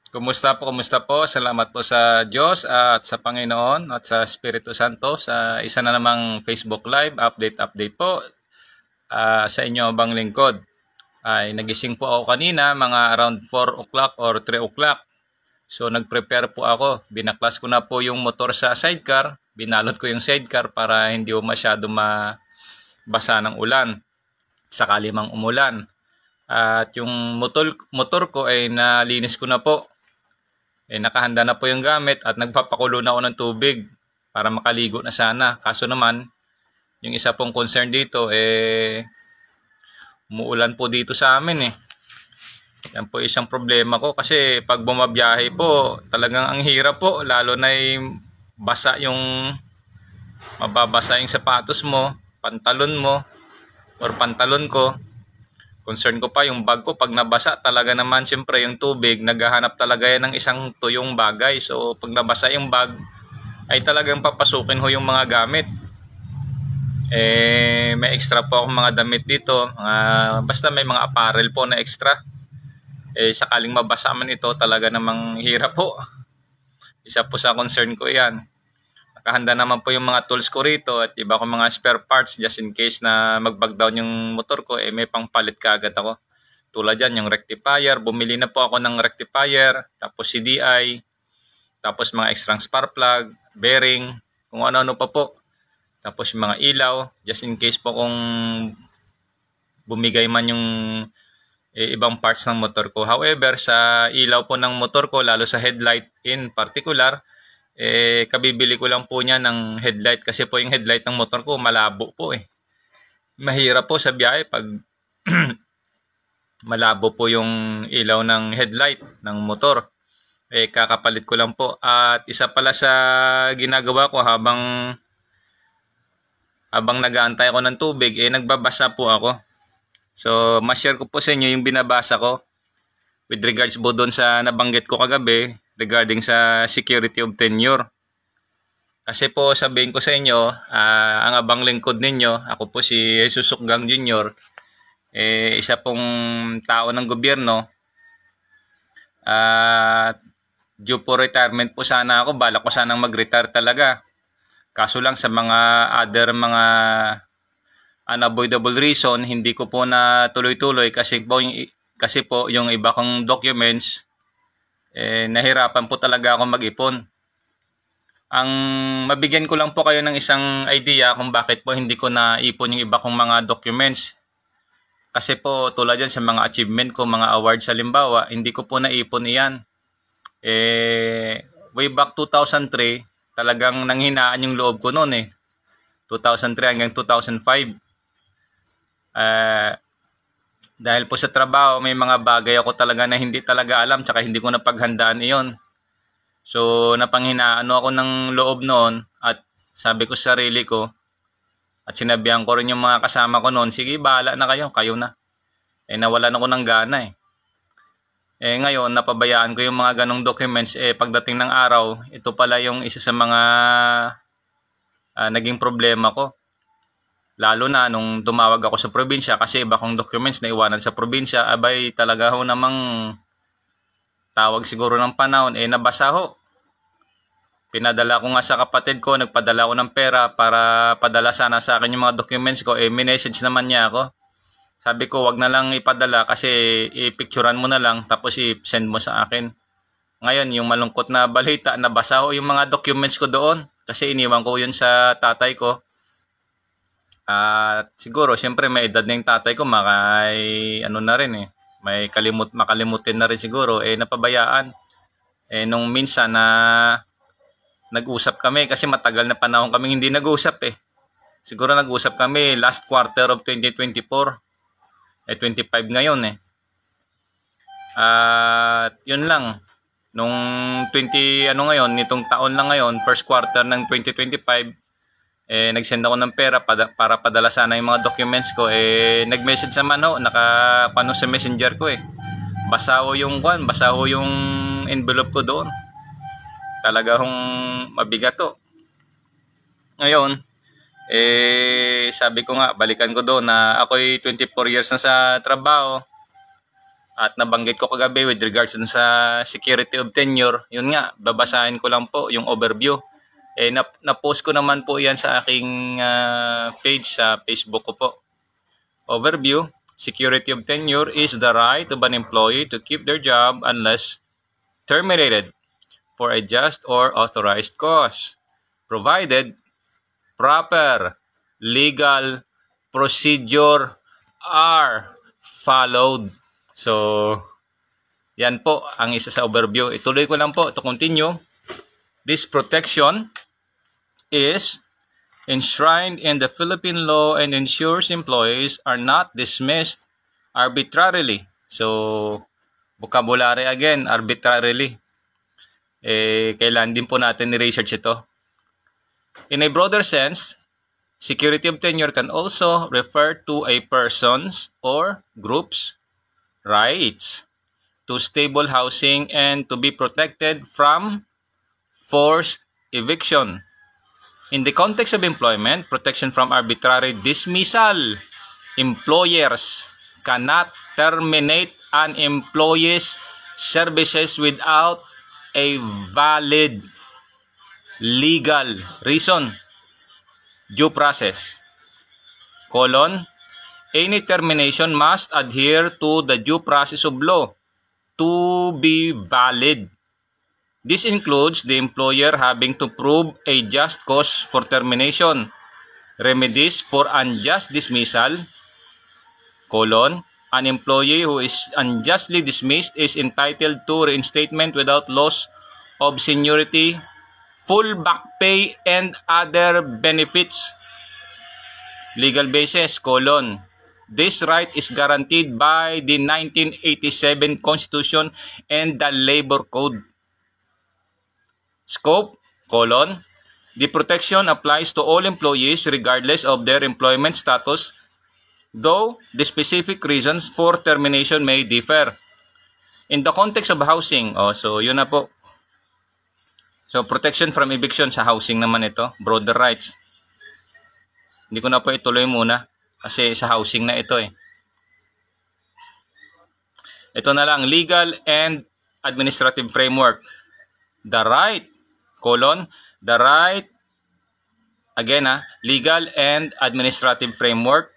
Kumusta po? Salamat po sa Diyos at sa Panginoon at sa Espiritu Santo sa isa na namang Facebook Live update po sa inyo bang lingkod. Ay nagising po ako kanina mga around 4 o'clock or 3 o'clock. So nag-prepare po ako. Binaklas ko na po yung motor sa sidecar. Binalot ko yung sidecar para hindi po masyado mabasa ng ulan. Sakali mang umulan. At yung motor ko ay nalinis ko na po. Nakahanda na po yung gamit at nagpapakulo na ako ng tubig para makaligo na sana. Kaso naman, yung isa pong concern dito, umuulan po dito sa amin Yan po isang problema ko kasi pag bumabiyahe po, talagang ang hirap po. Lalo na basa mababasa yung sapatos mo, pantalon mo, or pantalon ko. Concern ko pa yung bag ko pag nabasa talaga naman siyempre yung tubig naghahanap talaga yan ng isang tuyong bagay. So pag nabasa yung bag ay talagang papasukin ho yung mga gamit. May extra po akong mga damit dito. Basta may mga apparel po na extra. Sakaling mabasa man ito talaga namang hirap po. Isa po sa concern ko yan. Nakahanda naman po yung mga tools ko rito at iba ko mga spare parts just in case na mag-bag down yung motor ko, may pangpalit kaagad ako. Tulad yan, yung rectifier. Bumili na po ako ng rectifier, tapos CDI, tapos mga extra spark plug, bearing, kung ano-ano pa po. Tapos yung mga ilaw, just in case po kung bumigay man yung ibang parts ng motor ko. However, sa ilaw po ng motor ko, lalo sa headlight in particular, kabibili ko lang po niya ng headlight kasi po yung headlight ng motor ko malabo po Mahirap po sa biyahe pag malabo po yung ilaw ng headlight ng motor. Kakapalit ko lang po. At isa pala sa ginagawa ko habang nag-aantay ako ng tubig, nagbabasa po ako. So, ma-share ko po sa inyo yung binabasa ko with regards po doon sa nabanggit ko kagabi regarding sa security of tenure. Kasi po sabihin ko sa inyo, ang abang lingkod ninyo, ako po si Jesus Sukgang Jr., isa pong tao ng gobyerno. Due po retirement po sana ako, balak ko sanang mag-retire talaga. Kaso lang sa mga other mga unavoidable reason, hindi ko po na tuloy-tuloy kasi po yung iba kong documents, nahirapan po talaga ako mag-ipon. Ang mabigyan ko lang po kayo ng isang idea kung bakit po hindi ko naipon yung iba kong mga documents. Kasi po tulad yan sa mga achievement ko, mga awards halimbawa, hindi ko po naipon iyan. Way back 2003, talagang nanghinaan yung loob ko noon 2003 hanggang 2005. Dahil po sa trabaho, may mga bagay ako talaga na hindi talaga alam tsaka hindi ko napaghandaan iyon. So, napanghinaan ako ng loob noon at sabi ko sa sarili ko at sinabihan ko rin yung mga kasama ko noon, sige, bahala na kayo na. Nawalan ako ng gana ngayon, napabayaan ko yung mga ganong documents. Pagdating ng araw, ito pala yung isa sa mga naging problema ko. Lalo na nung tumawag ako sa probinsya kasi iba kong documents na iwanan sa probinsya, abay talaga ho namang tawag siguro ng panahon, nabasa ho. Pinadala ko nga sa kapatid ko, nagpadala ko ng pera para padala sana sa akin yung mga documents ko. Minessage naman niya ako. Sabi ko, wag na lang ipadala kasi i-picturean mo na lang tapos i-send mo sa akin. Ngayon, yung malungkot na balita, nabasa ho yung mga documents ko doon kasi iniwan ko yun sa tatay ko. At siguro, siyempre may edad na yung tatay ko, may makalimutin na rin siguro, napabayaan. Nung minsan na nag-usap kami, kasi matagal na panahon kaming hindi nag-usap Siguro nag-usap kami last quarter of 2024. 25 ngayon At yun lang. Nung nitong taon lang ngayon, first quarter ng 2025, nag-send ako ng pera para padala sana yung mga documents ko. Nag-message naman nakapano sa messenger ko Basa ho yung envelope ko doon. Talaga hong mabigat to. Ngayon, sabi ko nga, balikan ko doon na ako'y 24 years na sa trabaho. At nabanggit ko kagabi with regards dun sa security of tenure, yun nga, babasahin ko lang po yung overview. Na-post ko naman po yan sa aking page sa Facebook ko po. Overview, security of tenure is the right of an employee to keep their job unless terminated for a just or authorized cause, provided proper legal procedure are followed. So, yan po ang isa sa overview. Ituloy ko lang po to continue. This protection is enshrined in the Philippine law and ensures employees are not dismissed arbitrarily. So, vocabulary again, arbitrarily. Kailan din po natin i-research ito. In a broader sense, security of tenure can also refer to a person's or group's rights to stable housing and to be protected from forced eviction. In the context of employment, protection from arbitrary dismissal, employers cannot terminate an employee's services without a valid legal reason. Due process. Any termination must adhere to the due process of law to be valid. This includes the employer having to prove a just cause for termination, remedies for unjust dismissal, an employee who is unjustly dismissed is entitled to reinstatement without loss of seniority, full back pay, and other benefits. Legal basis, this right is guaranteed by the 1987 Constitution and the Labor Code. Scope, the protection applies to all employees regardless of their employment status, though the specific reasons for termination may differ. In the context of housing, so yun na po. So, protection from eviction sa housing naman ito, broader rights. Hindi ko na po ituloy muna kasi sa housing na ito eh. Ito na lang, legal and administrative framework. The right, legal and administrative framework,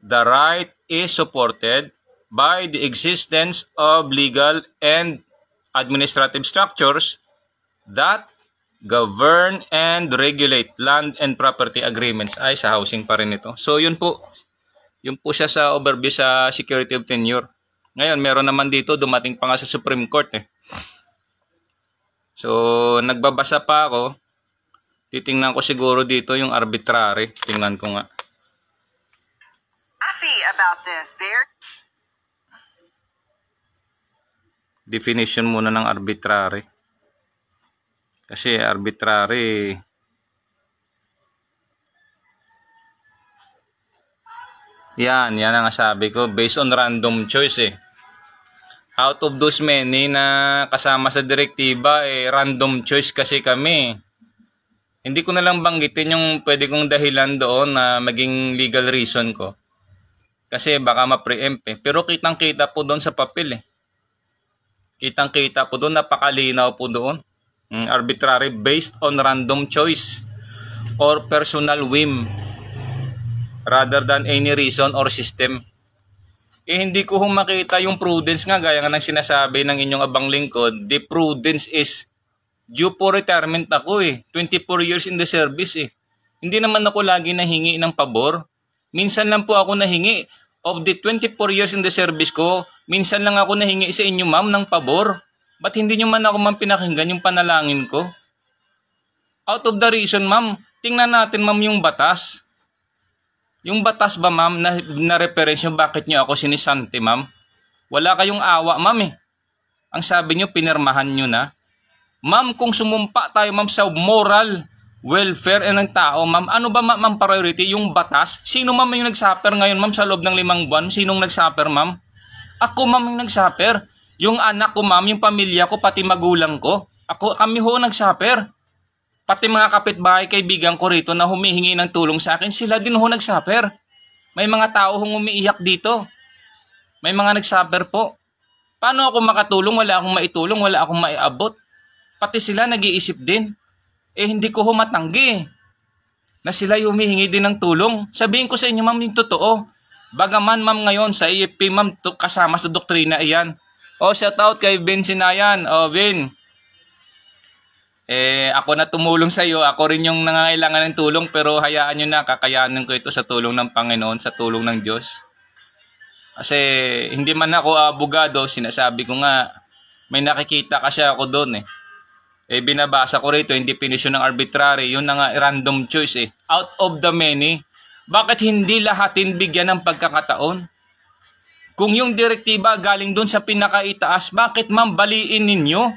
the right is supported by the existence of legal and administrative structures that govern and regulate land and property agreements. Ay, sa housing pa rin ito. So, yun po. Yun po siya sa overview sa security of tenure. Ngayon, meron naman dito, dumating pa nga sa Supreme Court eh. So, nagbabasa pa ako. Titingnan ko siguro dito yung arbitrary. Tingnan ko nga. Happy about this. Definition muna ng arbitrary. Kasi arbitrary, yan ang sabi ko, based on random choice eh. Out of those many na kasama sa direktiba random choice kasi kami. Hindi ko na lang banggitin yung pwede kong dahilan doon na maging legal reason ko. Kasi baka ma-preempt eh. Pero kitang-kita po doon sa papel eh. Kitang-kita po doon, napakalinaw po doon. Arbitrary based on random choice or personal whim rather than any reason or system. Hindi ko makita yung prudence nga, gaya nga ng sinasabi ng inyong abang lingkod. The prudence is due for retirement ako 24 years in the service eh. Hindi naman ako lagi nahingi ng pabor. Minsan lang po ako nahingi. Of the 24 years in the service ko, minsan lang ako nahingi sa inyo ma'am ng pabor. Ba't hindi nyo man ako pinakinggan yung panalangin ko? Out of the reason ma'am, tingnan natin ma'am yung batas. Yung batas ba ma'am na reference nyo bakit nyo ako sinisante ma'am? Wala kayong awa ma'am eh. Ang sabi nyo pinirmahan nyo na. Ma'am, kung sumumpa tayo ma'am sa moral welfare ng tao, ma'am, ano ba ma'am priority? Yung batas? Sino ma'am yung nagsuffer ngayon ma'am sa loob ng 5 buwan? Sinong nagsuffer ma'am? Ako ma'am yung nagsuffer. Yung anak ko ma'am, yung pamilya ko, pati magulang ko. Kami ho nagsuffer. Pati mga kapitbahay, kaibigan ko rito na humihingi ng tulong sa akin, sila din ho nagsuffer. May mga tao hong umiiyak dito. May mga nagsuffer po. Paano ako makatulong? Wala akong maitulong, wala akong maiabot. Pati sila nag-iisip din. Hindi ko humatanggi na sila humihingi din ng tulong. Sabihin ko sa inyo, ma'am, yung totoo. Bagaman, ma'am, ngayon sa AFP, ma'am, kasama sa doktrina iyan. Shout out kay Vin Sinayan. Vin. Ako na tumulong sa iyo. Ako rin yung nangangailangan ng tulong, pero hayaan nyo na, kakayanin ko ito sa tulong ng Panginoon, sa tulong ng Diyos. Kasi hindi man ako abogado, sinasabi ko nga, may nakikita kasi ako doon binabasa ko rito, yung definition ng arbitrary, yun na nga random choice out of the many. Bakit hindi lahatin bigyan ng pagkakataon? Kung yung direktiba galing doon sa pinakaitaas, bakit mambaliin ninyo?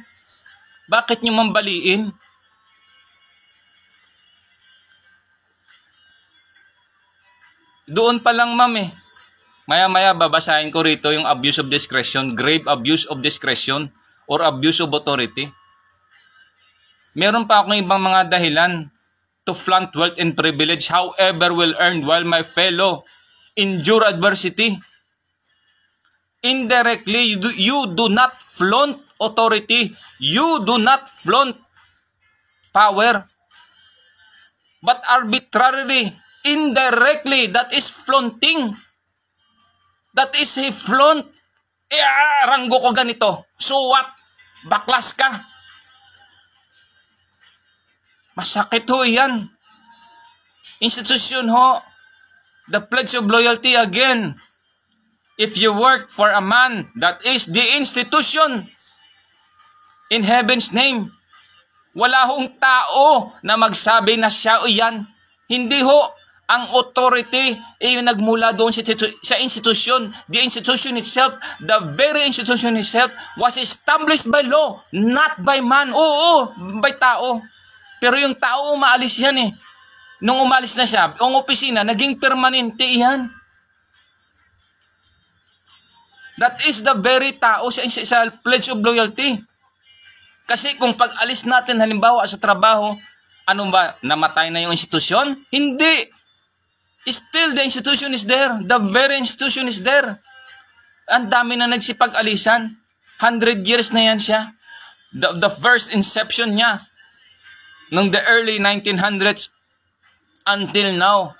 Bakit nyo mambaliin? Doon pa lang, ma'am Maya-maya babasahin ko rito yung abuse of discretion, grave abuse of discretion, or abuse of authority. Meron pa akong ibang mga dahilan to flaunt wealth and privilege, however will earn while my fellow endure adversity. Indirectly, you do not flaunt authority. You do not flaunt power. But arbitrarily, indirectly, that is flaunting. That is a flaunt. Ranggo ko ganito. So what? Baklas ka. Masakit ho yan. Institution ho. The pledge of loyalty again. If you work for a man, that is the institution. In heaven's name. Wala hong tao na magsabi na siya o yan. Hindi ho. Ang authority nagmula doon sa institution. The institution itself, the very institution itself was established by law, not by man. Oo, by tao. Pero yung tao umaalis yan Nung umalis na siya, ang opisina, naging permanente yan. That is the very tao sa pledge of loyalty. Kasi kung pag-alis natin halimbawa sa trabaho, ano ba, namatay na yung institusyon? Hindi. Still, the institution is there. The very institution is there. Ang dami na nagsipag-alisan. 100 years na yan siya. The first inception niya. Nung the early 1900s until now.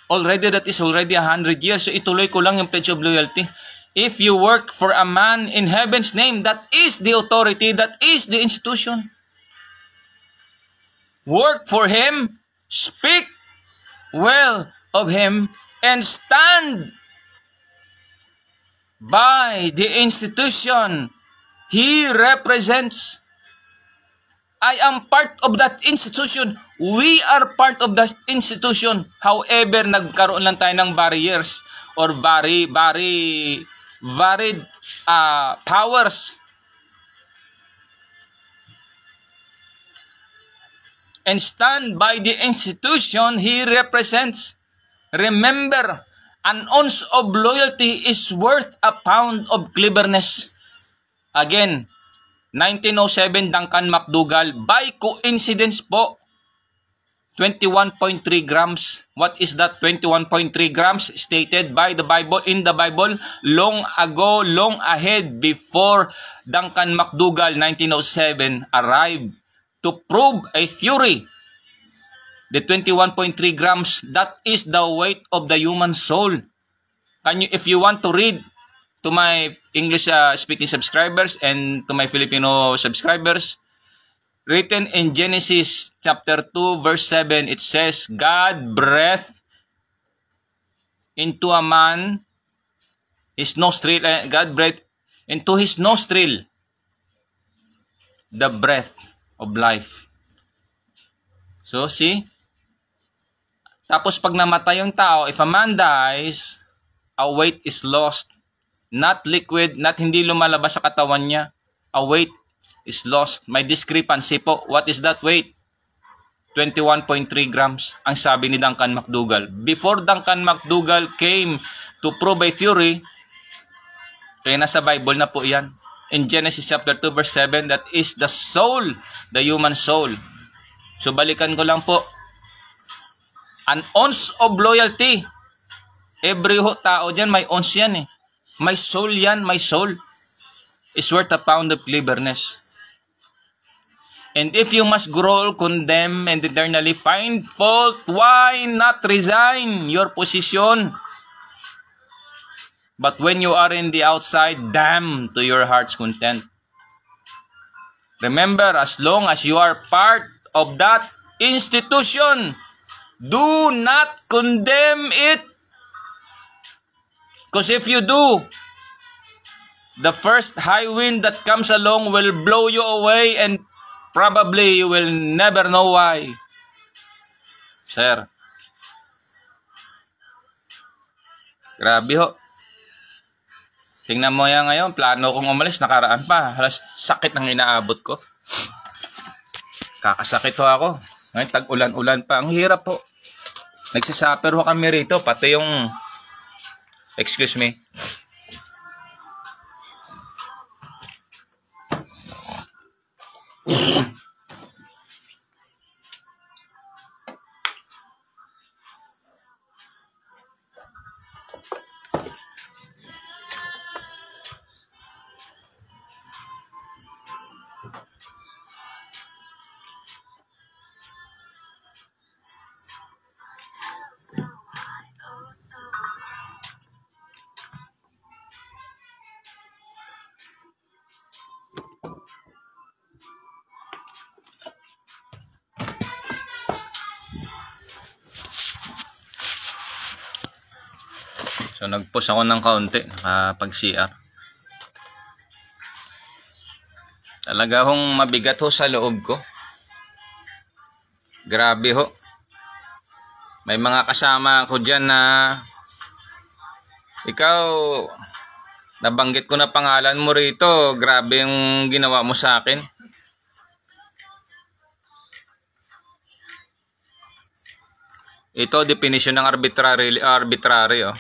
Already, that is already 100 years. So, ituloy ko lang yung pledge of loyalty. If you work for a man in heaven's name, that is the authority, that is the institution. Work for him, speak well of him, and stand by the institution he represents. I am part of that institution. We are part of that institution. However, nagkaroon lang tayo ng barriers or varied powers. And stand by the institution he represents. Remember, an ounce of loyalty is worth a pound of cleverness. Again, 1907 Duncan McDougall, by coincidence po, 21.3 grams. What is that 21.3 grams? Stated by the Bible, in the Bible, long ago, long ahead, before Duncan McDougall, 1907, arrived to prove a theory. The 21.3 grams, that is the weight of the human soul. If you want to read to my English speaking subscribers and to my Filipino subscribers, written in Genesis chapter 2 verse 7, it says, God breathed into a man his nostril, God breathed into his nostril the breath of life. So, see? Tapos pag namatay yung tao, if a man dies, a weight is lost. Not liquid, not hindi lumalabas sa katawan niya. A weight is lost. May discrepancy po. What is that weight? 21.3 grams, ang sabi ni Duncan McDougall. Before Duncan McDougall came to prove a theory, kaya nasa Bible na po yan. In Genesis chapter 2 verse 7, that is the soul, the human soul. So balikan ko lang po. An ounce of loyalty. Every tao dyan may ounce yan My soul yan, my soul is worth a pound of cleverness. And if you must grow, condemn, and eternally find fault, why not resign your position? But when you are in the outside, damn to your heart's content. Remember, as long as you are part of that institution, do not condemn it. Because if you do, the first high wind that comes along will blow you away and probably you will never know why. Sir. Grabe ho. Tingnan mo yan ngayon. Plano kong umalis. Nakaraan pa. Halos sakit ang inaabot ko. Kakasakit ho ako. Ngayon tag-ulan-ulan pa. Ang hirap ho. Nagsisuffer ho kami rito. Pati yung... Excuse me. So nag-pause ako ng kaunti nakapag-CR. Talaga hong mabigat ho sa loob ko. Grabe ho. May mga kasama ko dyan na ikaw, nabanggit ko na pangalan mo rito. Grabe yung ginawa mo sa akin. Ito definition ng arbitrary oh.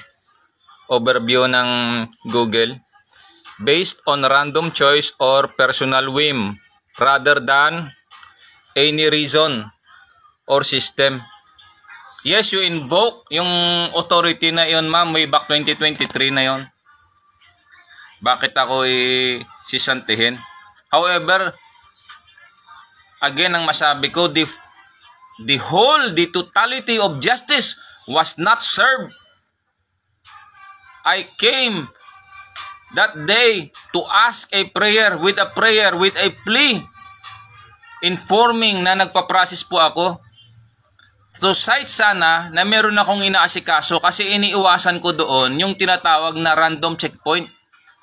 Overview ng Google. Based on random choice or personal whim rather than any reason or system. Yes, you invoke yung authority na yon, ma'am, way back 2023 na yon. Bakit ako sisantihin? However, again, ang masabi ko, the totality of justice was not served. I came that day to ask a prayer with a plea, informing na nagpa-process po ako. So site sana na meron akong inaasikaso kasi iniiwasan ko doon yung tinatawag na random checkpoint.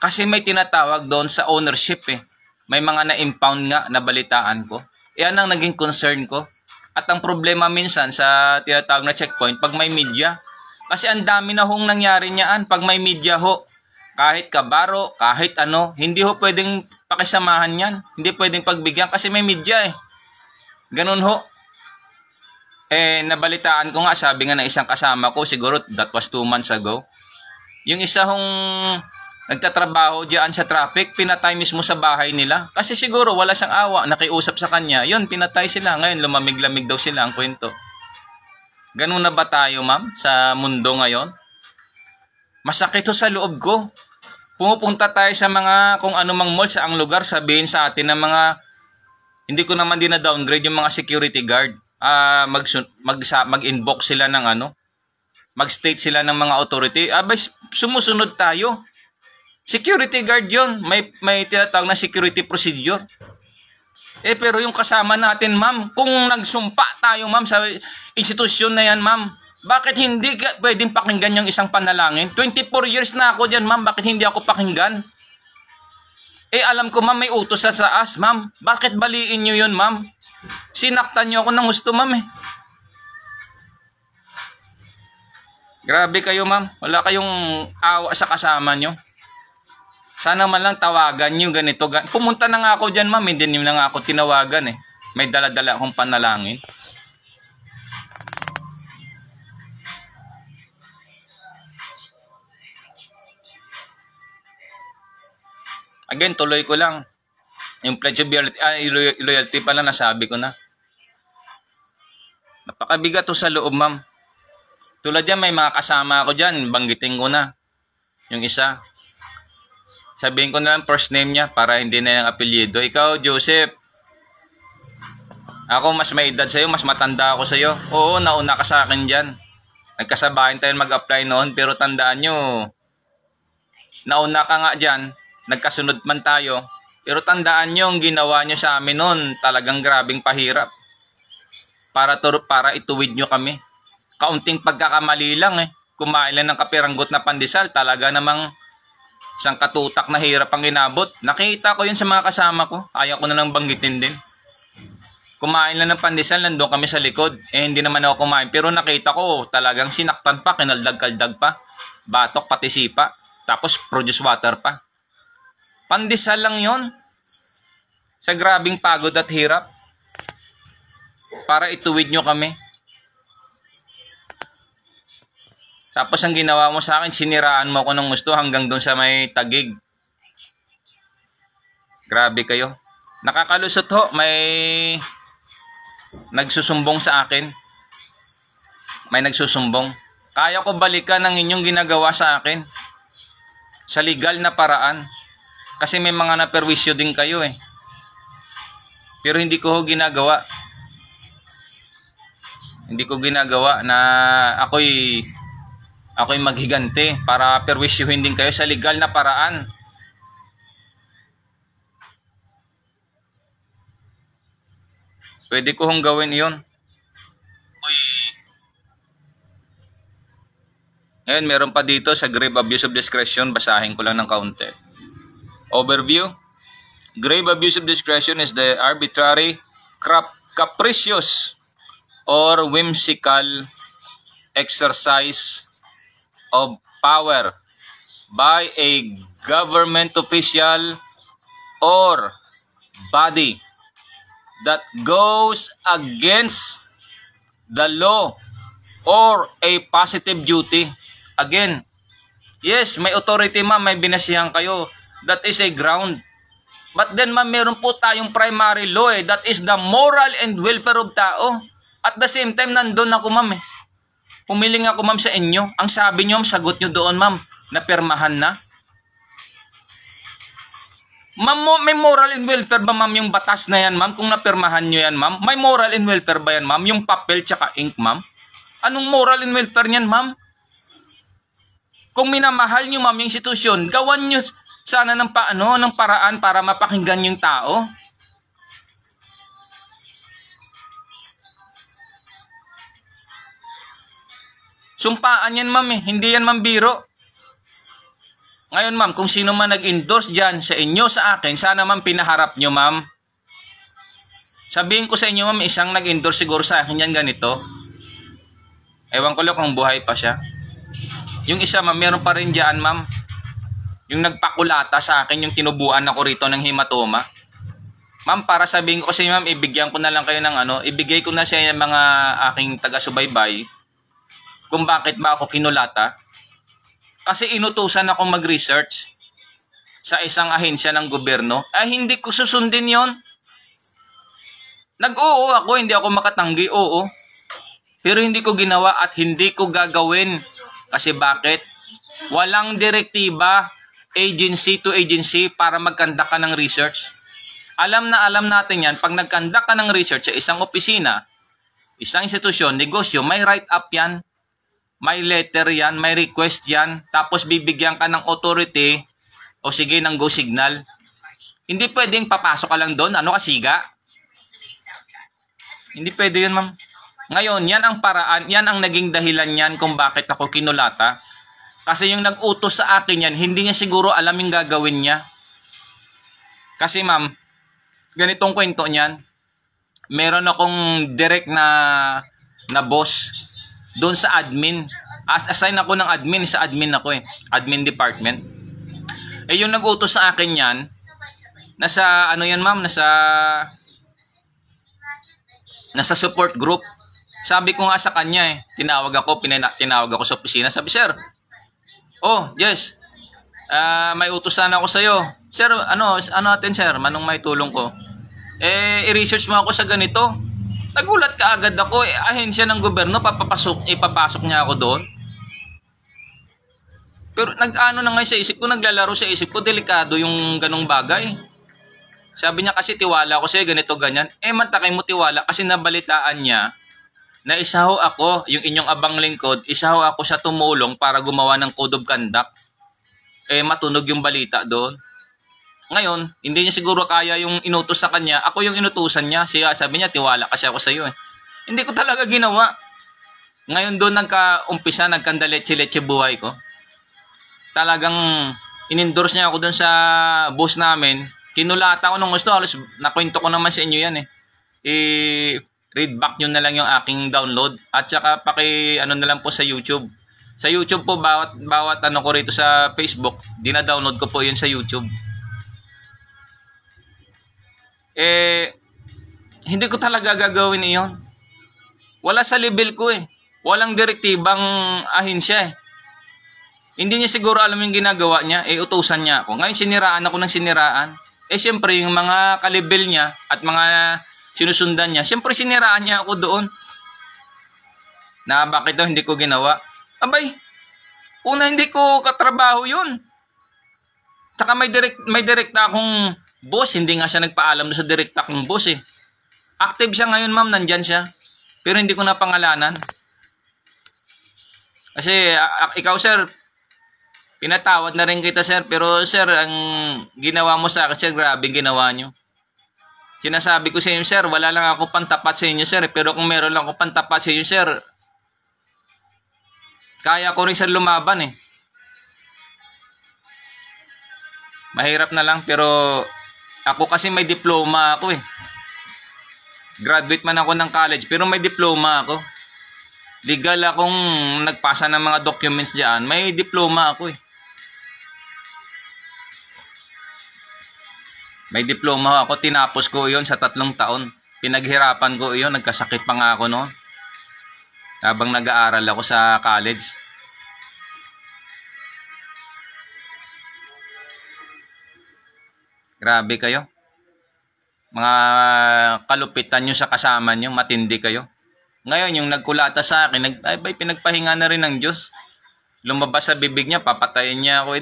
Kasi may tinatawag doon sa ownership eh. May mga na-impound nga na balitaan ko. Yan ang naging concern ko. At ang problema minsan sa tinatawag na checkpoint pag may media. Kasi ang dami na hong nangyari niyaan pag may media ho. Kahit kabaro, kahit ano, hindi ho pwedeng pakisamahan yan. Hindi pwedeng pagbigyan kasi may media eh. Ganun ho. Nabalitaan ko nga, sabi nga ng isang kasama ko, siguro that was 2 months ago. Yung isa hong nagtatrabaho diyan sa traffic, pinatay mismo sa bahay nila. Kasi siguro wala siyang awa, nakiusap sa kanya. Yun, pinatay sila. Ngayon, lumamig-lamig daw sila ang kwento. Ganun na ba tayo, ma'am, sa mundo ngayon? Masakit ho sa loob ko. Pumupunta tayo sa mga kung anumang mall sa ang lugar, sabihin sa atin ng mga, hindi ko naman din na-downgrade yung mga security guard. Mag-invoke sila ng ano, mag-state sila ng mga authority. Abay, sumusunod tayo. Security guard yun. May tinatawag na security procedure. Pero yung kasama natin, ma'am, kung nagsumpa tayo, ma'am, sa institusyon na yan, ma'am, bakit hindi pwedeng pakinggan yung isang panalangin? 24 years na ako dyan, ma'am, bakit hindi ako pakinggan? Alam ko, ma'am, may utos sa taas, ma'am. Bakit baliin nyo yun, ma'am? Sinaktan nyo ako ng gusto, ma'am, eh. Grabe kayo, ma'am. Wala kayong awa sa kasama nyo. Sana man lang tawagan nyo ganito. Pumunta na nga ako dyan, ma'am. Hindi nyo na nga ako tinawagan, eh. May dala-dala akong panalangin. Again, tuloy ko lang. Yung pledge of loyalty pala nasabi ko na. Napakabigat to sa loob, ma'am. Tulad yan, may mga kasama ako dyan. Banggitin ko na. Yung isa. Sabihin ko na lang first name niya para hindi na yung apelyido. Ikaw, Joseph. Ako mas may edad sa'yo, mas matanda ako sa'yo. Oo, nauna ka sa akin dyan. Nagkasabayan tayo mag-apply noon, pero tandaan nyo, nauna ka nga dyan, nagkasunod man tayo. Pero tandaan nyo, ang ginawa nyo sa amin noon, talagang grabing pahirap. Para ituwid nyo kami. Kaunting pagkakamali lang eh. Kumain lang ng kapiranggot na pandesal, talaga namang isang katutak na hirap ang inabot. Nakita ko yun sa mga kasama ko. Ayaw ko na lang banggitin din. Kumain lang ng pandesal, nandun kami sa likod. Hindi naman ako kumain. Pero nakita ko, talagang sinaktan pa, kinaldag-kaldag pa. Batok, pati sipa. Tapos produce water pa. Pandesal lang yon. Sa grabing pagod at hirap. Para ituwid nyo kami. Tapos ang ginawa mo sa akin, siniraan mo ako ng gusto hanggang doon sa may Tagig. Grabe kayo. Nakakalusot ho, may nagsusumbong sa akin. May nagsusumbong. Kaya ko balikan ang inyong ginagawa sa akin. Sa legal na paraan. Kasi may mga naperwisyo din kayo eh. Pero hindi ko ginagawa. Hindi ko ginagawa na ako'y maghigante para perwisyuhin din kayo sa legal na paraan. Pwede ko hong gawin iyon. Ngayon, meron pa dito sa grave abuse of discretion. Basahin ko lang ng kaunti. Overview. Grave abuse of discretion is the arbitrary, capricious, or whimsical exercise of power by a government official or body that goes against the law or a positive duty. Again, yes, may authority ma'am, may binasihan kayo. That is a ground. But then ma'am, meron po tayong primary law eh. That is the moral and welfare of tao. At the same time, nandun ako ma'am eh. Humiling ako ma'am sa inyo. Ang sabi nyo, sagot nyo doon ma'am, napirmahan na. Ma'am, may moral and welfare ba ma'am yung batas na yan ma'am? Kung napirmahan nyo yan ma'am, may moral and welfare ba yan ma'am? Yung papel tsaka ink ma'am? Anong moral and welfare niyan ma'am? Kung minamahal nyo ma'am yung institusyon, gawan nyo sana ng paraan para mapakinggan yung tao. Sumpaan yan ma'am eh, hindi yan ma'am biro. Ngayon ma'am, kung sino man nag-endorse dyan sa inyo, sa akin, sana ma'am pinaharap nyo ma'am. Sabihin ko sa inyo ma'am, isang nag-endorse siguro sa akin yan ganito. Ewan ko lang kung buhay pa siya. Yung isa ma'am, meron pa rin dyan ma'am. Yung nagpakulata sa akin, yung tinubuan ako rito ng hematoma. Ma'am, para sabihin ko kasi ma'am, ibigyan ko na lang kayo ng ibigay ko na sa mga aking taga-subaybay kung bakit ba ako kinulata. Kasi inutusan ako mag-research sa isang ahensya ng gobyerno. Hindi ko susundin yon. Nag-oo ako, hindi ako makatanggi, oo. Pero hindi ko ginawa at hindi ko gagawin. Kasi bakit? Walang direktiba, agency to agency para magkanda ka ng research. Alam na alam natin yan, pag nagkanda ka ng research sa isang opisina, isang institusyon, negosyo, may write-up yan. May letter yan, may request yan, tapos bibigyan ka ng authority o sige ng go signal. Hindi pwedeng papasok ka lang doon, kasiga? Hindi pwede yun ma'am. Ngayon, yan ang paraan, yan ang naging dahilan yan kung bakit ako kinulata. Kasi yung nag-utos sa akin yan, hindi niya siguro alam yung gagawin niya. Kasi ma'am, ganitong kwento niyan, meron akong direct na boss doon sa admin. Assign ako ng admin, sa admin ako eh. Admin department. Yung nag-utos sa akin yan, nasa yan ma'am, nasa support group. Sabi ko nga sa kanya eh, tinawag ako sa opisina. Sabi, sir, yes, may utusan ako sa'yo. Sir, atin sir, manong may tulong ko? I-research mo ako sa ganito. Nagulat ka agad ako, ahensya ng gobyerno, ipapasok niya ako doon. Pero nag-ano na nga sa isip ko, naglalaro sa isip ko, delikado yung ganong bagay. Sabi niya kasi tiwala ako sa'yo, ganito, ganyan. Mantakay mo tiwala kasi nabalitaan niya na isa ho ako, yung inyong abang lingkod, isa ho ako sa tumulong para gumawa ng code of conduct. Matunog yung balita doon. Ngayon, hindi niya siguro kaya yung inutos sa kanya. Ako yung inutusan niya. Sabi niya, tiwala kasi ako sa iyo. Hindi ko talaga ginawa. Ngayon doon nagka-umpisa, nagkandaletse-letse buhay ko. Talagang in-endorse niya ako doon sa boss namin. Kinulata ko nung gusto. Halos nakwento ko naman sa inyo yan read back nyo na lang yung aking download. At saka ano na lang po sa YouTube. Sa YouTube po, bawat ano ko rito sa Facebook, dina-download ko po yun sa YouTube. Hindi ko talaga gagawin iyon. Wala sa level ko Walang direktibang ahensya Hindi niya siguro alam yung ginagawa niya, utusan niya ako. Ngayon siniraan ako ng siniraan. Siyempre yung mga kalibel niya at mga sinusundan niya, siyempre siniraan niya ako doon. Na bakit daw hindi ko ginawa? Abay, una hindi ko katrabaho yun. Saka may direkta akong boss, hindi nga siya nagpaalam sa direkta akong boss Active siya ngayon, ma'am, nandyan siya. Pero hindi ko na pangalanan. Kasi ikaw, sir, pinatawad na rin kita, sir. Pero, sir, ang ginawa mo sa akin, sir, grabe ginawa nyo. Sinasabi ko sa inyo, sir, wala lang ako pantapat sa inyo, sir. Pero kung meron lang ako pantapat sa inyo, sir, kaya ko rin sir lumaban Mahirap na lang, pero ako kasi may diploma ako Graduate man ako ng college, pero may diploma ako. Legal akong nagpasa ng mga documents diyan. May diploma ako May diploma ako. Tinapos ko yon sa 3 taon. Pinaghirapan ko yon. Nagkasakit pa nga ako noon. Habang nag-aaral ako sa college. Grabe kayo. Mga kalupitan nyo sa kasama nyo, matindi kayo. Ngayon, yung nagkulata sa akin, pinagpahinga na rin ng Diyos. Lumabas sa bibig niya, papatayin niya ako.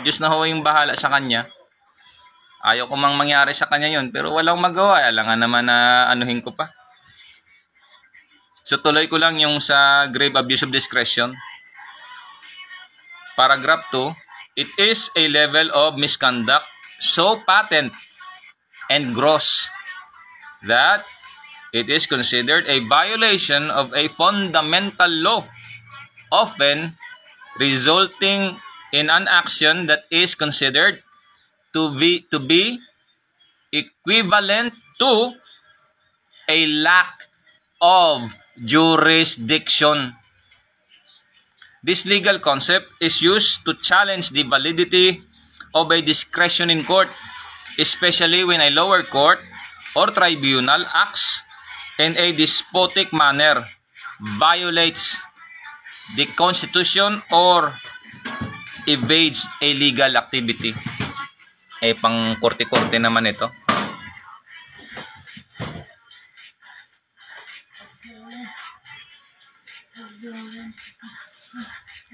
Diyos na ho yung bahala sa kanya. Ayaw ko mang mangyari sa kanya yon, pero walang magawa. Alangan naman na anuhin ko pa. So, tuloy ko lang yung sa grave abuse of discretion. Paragraph 2, it is a level of misconduct so patent and gross that it is considered a violation of a fundamental law, often resulting in an action that is considered to be equivalent to a lack of jurisdiction. This legal concept is used to challenge the validity of a discretion in court, especially when a lower court or tribunal acts in a despotic manner, violates the Constitution, or evades a legal activity. Pang korte-korte naman ito.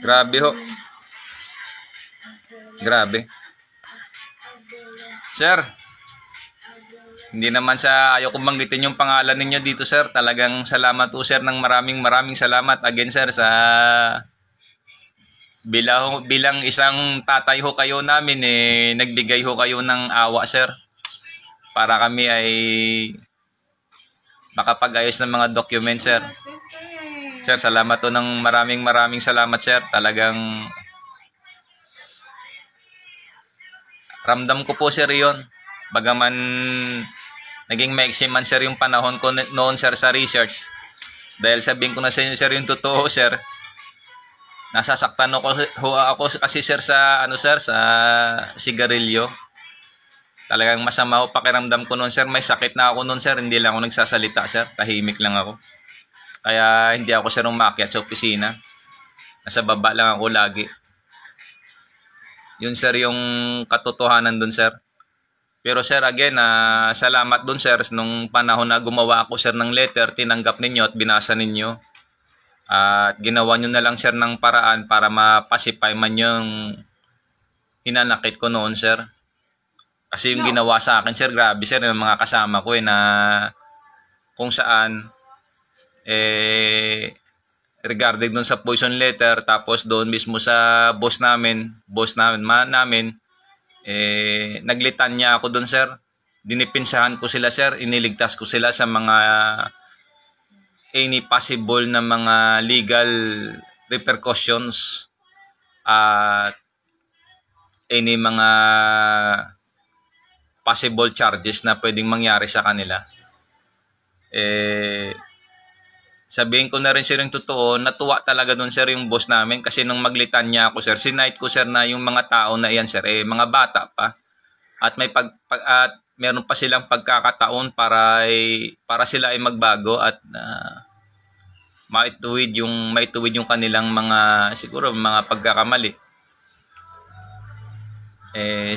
Grabe ho. Grabe. Sir, hindi naman ayaw kong banggitin yung pangalan ninyo dito, sir. Talagang salamat po, sir, ng maraming salamat again, sir, sa bilang isang tatay ho kayo namin, nagbigay ho kayo ng awa, sir, para kami ay makapag-ayos ng mga documents, sir. Sir, salamat po ng maraming salamat, sir. Talagang ramdam ko po, sir, yun. Bagaman naging maiksi man, sir, yung panahon ko noon, sir, sa research. Dahil sabihin ko na sa inyo, sir, yung totoo, sir. Nasasaktan ako kasi, sir, sa sa sigarilyo. Talagang masama ho pakiramdam ko noon, sir. May sakit na ako noon, sir. Hindi lang ako nagsasalita, sir. Tahimik lang ako. Kaya hindi ako, sir, umakyat sa opisina. Nasa baba lang ako lagi. Yun, sir, yung katotohanan dun, sir. Pero, sir, again, salamat dun, sir. Nung panahon na gumawa ako, sir, ng letter, tinanggap ninyo at binasa ninyo. At ginawa nyo na lang sir ng paraan para mapasipay man yung hinanakit ko noon sir. Kasi yung ginawa sa akin sir, grabe sir, yung mga kasama ko na kung saan regarding dun sa poison letter, tapos doon mismo sa boss namin naglitan niya ako doon sir. Dinipinsahan ko sila sir, iniligtas ko sila sa mga any possible na mga legal repercussions at any mga possible charges na pwedeng mangyari sa kanila. Sabihin ko na rin sir yung totoo, natuwa talaga doon sir yung boss namin kasi nung maglitan niya ako sir, sinight ko sir na yung mga tao na iyan sir, mga bata pa at may at meron pa silang pagkakataon para sila ay magbago at maituwid yung kanilang mga siguro mga pagkakamali.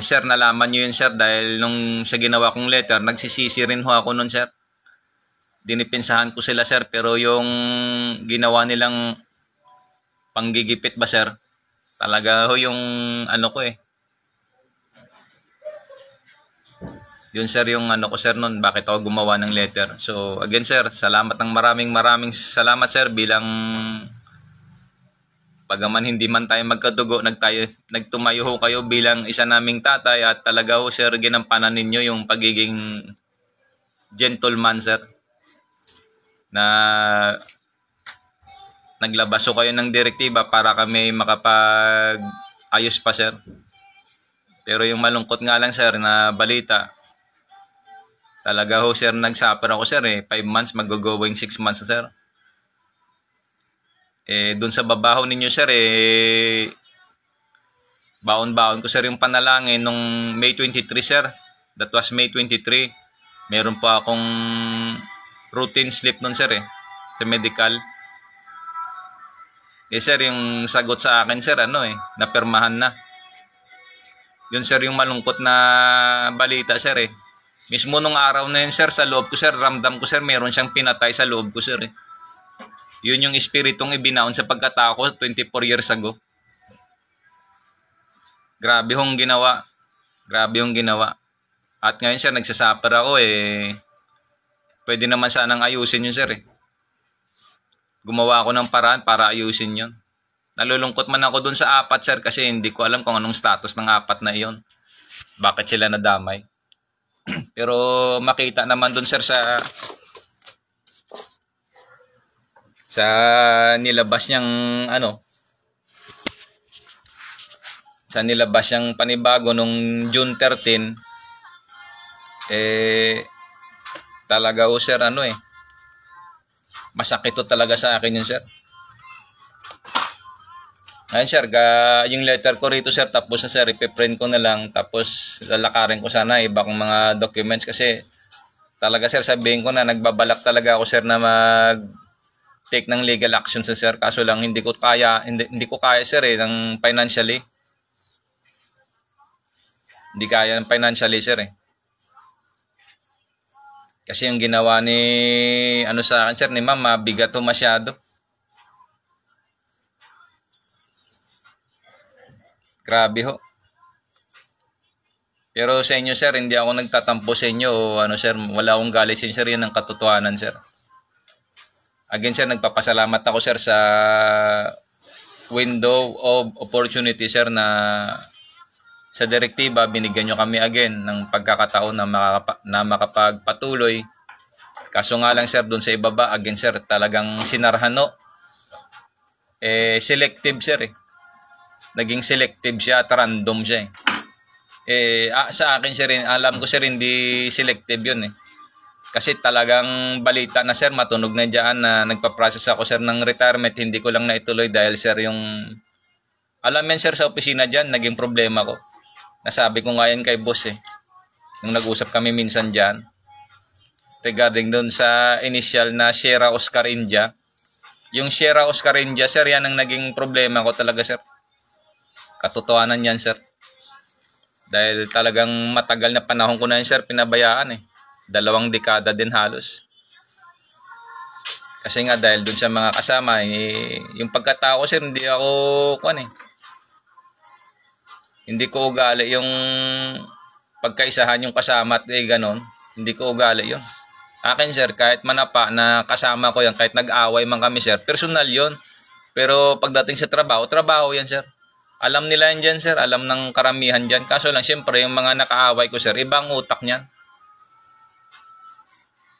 Sir, nalaman nyo yun sir dahil nung sa ginawa kong letter, nagsisisi rin ho ako nun sir. Dinipinsahan ko sila sir, pero yung ginawa nilang panggigipit ba sir, talaga ho yung ano ko yun sir yung ano ko sir nun, bakit ako gumawa ng letter. So again sir, salamat ng maraming salamat sir, bilang pagaman hindi man tayo magkadugo, nagtumayo ho kayo bilang isa naming tatay at talaga ho sir, ginampanan ninyo yung pagiging gentleman sir, na naglabas ho kayo ng direktiba para kami makapag-ayos pa sir. Pero yung malungkot nga lang sir na balita, talaga ho sir, nagsuffer ako sir 5 months, mag-going 6 months na sir. Doon sa babaho ninyo sir, baon-baon ko sir yung panalangin nung May 23 sir. That was May 23. Meron pa akong routine sleep nun sir sa medical. Sir, yung sagot sa akin sir, napirmahan na. Yun sir yung malungkot na balita sir Mismo nung araw na yun sir, sa loob ko sir, ramdam ko sir, meron siyang pinatay sa loob ko sir Yun yung espiritong ibinaon sa pagkatao ko 24 years ago. Grabe yung ginawa. At ngayon sir, nagsasuffer ako pwede naman sanang ayusin yun sir Gumawa ako ng paraan para ayusin yun. Nalulungkot man ako dun sa 4 sir, kasi hindi ko alam kung anong status ng 4 na iyon. Bakit sila nadamay. Pero makita naman dun sir sa nilabas niyang sa nilabas niyang panibago nung June 13, talaga ho sir masakit to talaga sa akin yun sir. Ayun sir, yung letter ko rito sir, tapos na sir, ipiprint ko na lang, tapos lalakarin ko sana iba kong mga documents, kasi talaga sir, sabihin ko na nagbabalak talaga ako sir na take ng legal action sa sir, kaso lang hindi ko kaya sir ng financially. Hindi kaya ng financially sir Kasi yung ginawa ni sa akin sir, ni ma'am, mabigat to masyado. Grabe ho. Pero sa inyo sir, hindi ako nagtatampo sa inyo o sir, wala akong galit sir, yan ang katotohanan sir. Again sir, nagpapasalamat ako sir sa window of opportunity sir, na sa direktiba binigyan nyo kami again ng pagkakataon na makapagpatuloy. Kaso nga lang sir, doon sa ibaba, again sir, talagang sinarhan selective sir Naging selective siya at random siya sa akin sir, alam ko sir, hindi selective yun Kasi talagang balita na sir, matunog na dyan na nagpa-process ako sir ng retirement, hindi ko lang naituloy dahil sir yung alam yan sir, sa opisina dyan, naging problema ko. Nasabi ko nga yan kay boss nung nag-usap kami minsan dyan regarding doon sa initial na Sierra Oscar India. Yung Sierra Oscar India sir, yan ang naging problema ko talaga sir. Katotohanan yan sir, dahil talagang matagal na panahon ko na yun sir pinabayaan 2 dekada din halos. Kasi nga dahil dun sa mga kasama, yung pagkatao ko sir, hindi ako, hindi ko ugali yung pagkaisahan yung kasama at ganon. Hindi ko ugali yun. Akin sir, kahit manapa na kasama ko yan, kahit nag-away man kami sir, personal yun. Pero pagdating sa trabaho, trabaho yan sir. Alam nila yan dyan sir, alam ng karamihan dyan. Kaso lang siyempre yung mga nakaaway ko sir, ibang utak niyan.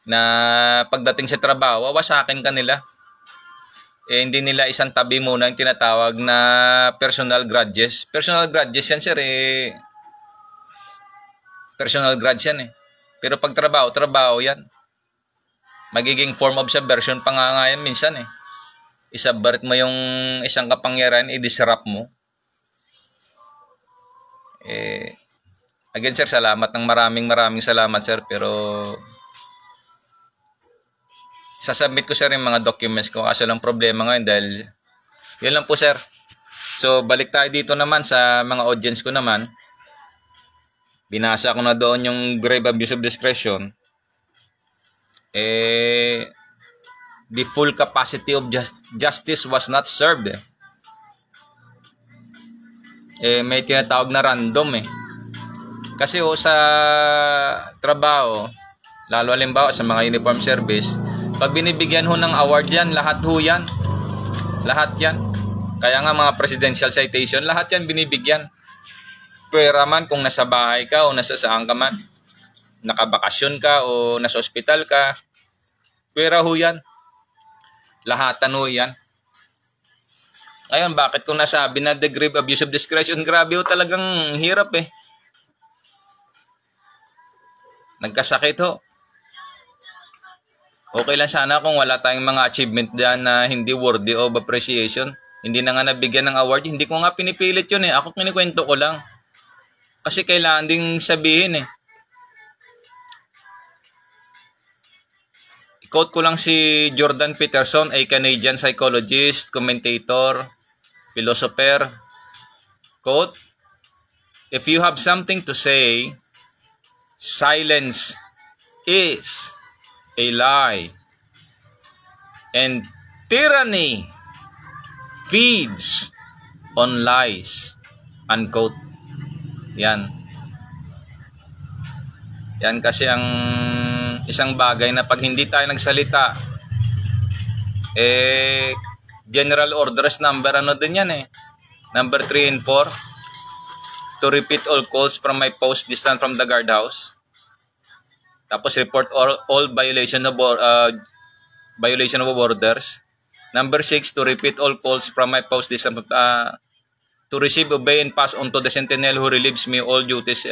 Na pagdating sa trabaho, wawasakin ka nila. Hindi nila isang tabi muna yung tinatawag na personal grudges. Personal grudges yan sir personal grudge yan Pero pag trabaho, trabaho yan. Magiging form of subversion pa nga yan minsan Isubvert mo yung isang kapangyarihan, i-disrupt mo. Again sir, salamat ng maraming salamat sir, pero sasubmit ko sir yung mga documents ko. Kaso lang problema ngayon dahil yun lang po sir. So balik tayo dito naman sa mga audience ko naman. Binasa ko na doon yung grave abuse of discretion. The full capacity of justice was not served. May tinatawag na random Kasi sa trabaho, lalo halimbawa sa mga uniform service, pag binibigyan ho ng award yan, lahat ho yan. Lahat yan. Kaya nga mga presidential citation, lahat yan binibigyan. Pwera man kung nasa bahay ka o nasa saan ka man. Nakabakasyon ka o nasa ospital ka. Pwera ho yan. Lahatan ho yan. Ngayon, bakit kung nasabi na the grave abuse of discretion, grabe ho talagang hirap Nagkasakit ho. Okay lang sana kung wala tayong mga achievement dyan na hindi worthy of appreciation. Hindi na nga nabigyan ng award. Hindi ko nga pinipilit yun Ako kinikwento ko lang. Kasi kailangan ding sabihin I-quote ko lang si Jordan Peterson, a Canadian psychologist, commentator, philosopher. Quote, "If you have something to say, silence is a lie, and tyranny feeds on lies." Unquote. Yan kasi ang isang bagay na pag hindi tayo nagsalita, general orders number din yan number 3 and 4, to repeat all calls from my post distant from the guardhouse. Tapos report all violation of orders. Number 6, to repeat all calls from my post distant to receive, obey, and pass on to the sentinel who relieves me all duties.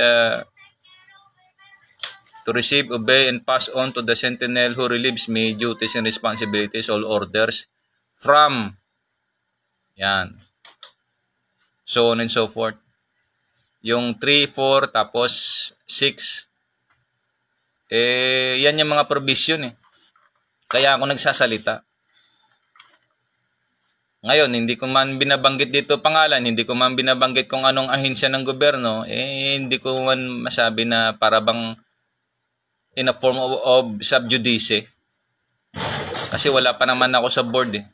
To receive, obey, and pass on to the sentinel who relieves me duties and responsibilities, all orders from. Yan. So on and so forth. Yung 3, 4, tapos 6. Yan yung mga provision Kaya ako nagsasalita. Ngayon, hindi ko man binabanggit dito pangalan, hindi ko man binabanggit kung anong ahensya ng gobyerno, hindi ko man masabi na para bang in a form of subjudice. Kasi wala pa naman ako sa board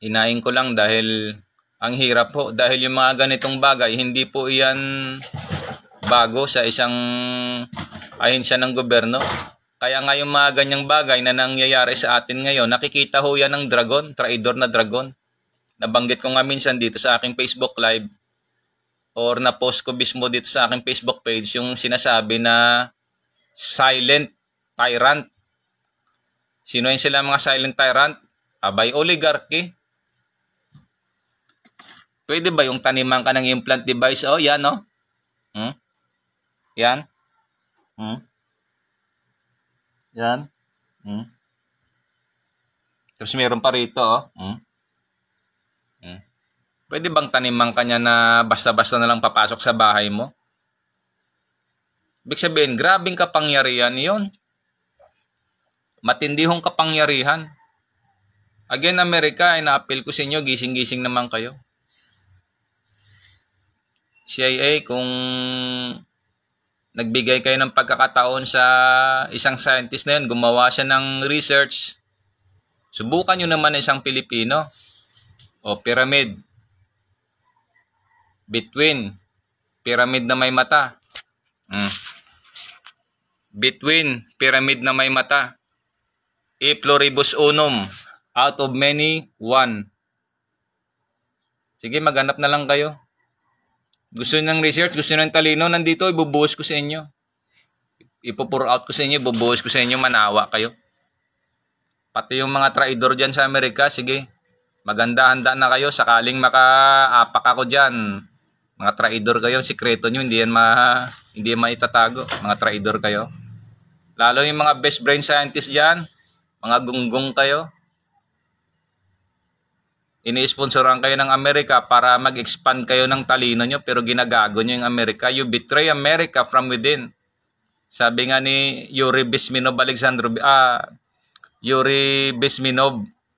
Inaing ko lang dahil ang hirap po. Dahil yung mga ganitong bagay, hindi po iyan bago sa isang ahensya ng gobyerno. Kaya nga yung mga ganyang bagay na nangyayari sa atin ngayon, nakikita ho yan ng dragon, traidor na dragon. Nabanggit ko nga minsan dito sa aking Facebook Live or na-post ko mismo dito sa aking Facebook page yung sinasabi na silent tyrant. Sino yung sila mga silent tyrant? Abay, oligarchy. Pwede ba yung taniman ka ng implant device? Yan Yan. Yan. Tapos meron pa rito Pwede bang taniman kanya na basta-basta na lang papasok sa bahay mo? Ibig sabihin, grabing kapangyarihan yon. Matindihong kapangyarihan. Again, Amerika, ina-appeal ko sa inyo, gising-gising naman kayo. CIA, kung nagbigay kayo ng pagkakataon sa isang scientist na yun, gumawa siya ng research. Subukan nyo naman isang Pilipino. O pyramid. Between. Pyramid na may mata. Between. Pyramid na may mata. E pluribus unum. Out of many, one. Sige, maghanap na lang kayo. Gusto nyo ng research, gusto nyo ng talino, nandito, ibubuhos ko sa inyo. Ipupur out ko sa inyo, ibubuhos ko sa inyo, manawa kayo. Pati yung mga traidor dyan sa Amerika, sige, maganda-handa na kayo, sakaling makaapak ako dyan. Mga traidor kayo, sikreto nyo, hindi yan maitatago, mga traidor kayo. Lalo yung mga best brain scientist dyan, mga gunggong kayo. Ini-sponsoran kayo ng Amerika para mag-expand kayo ng talino nyo, pero ginagago nyo yung Amerika. You betray America from within. Sabi nga ni Yuri Bezmenov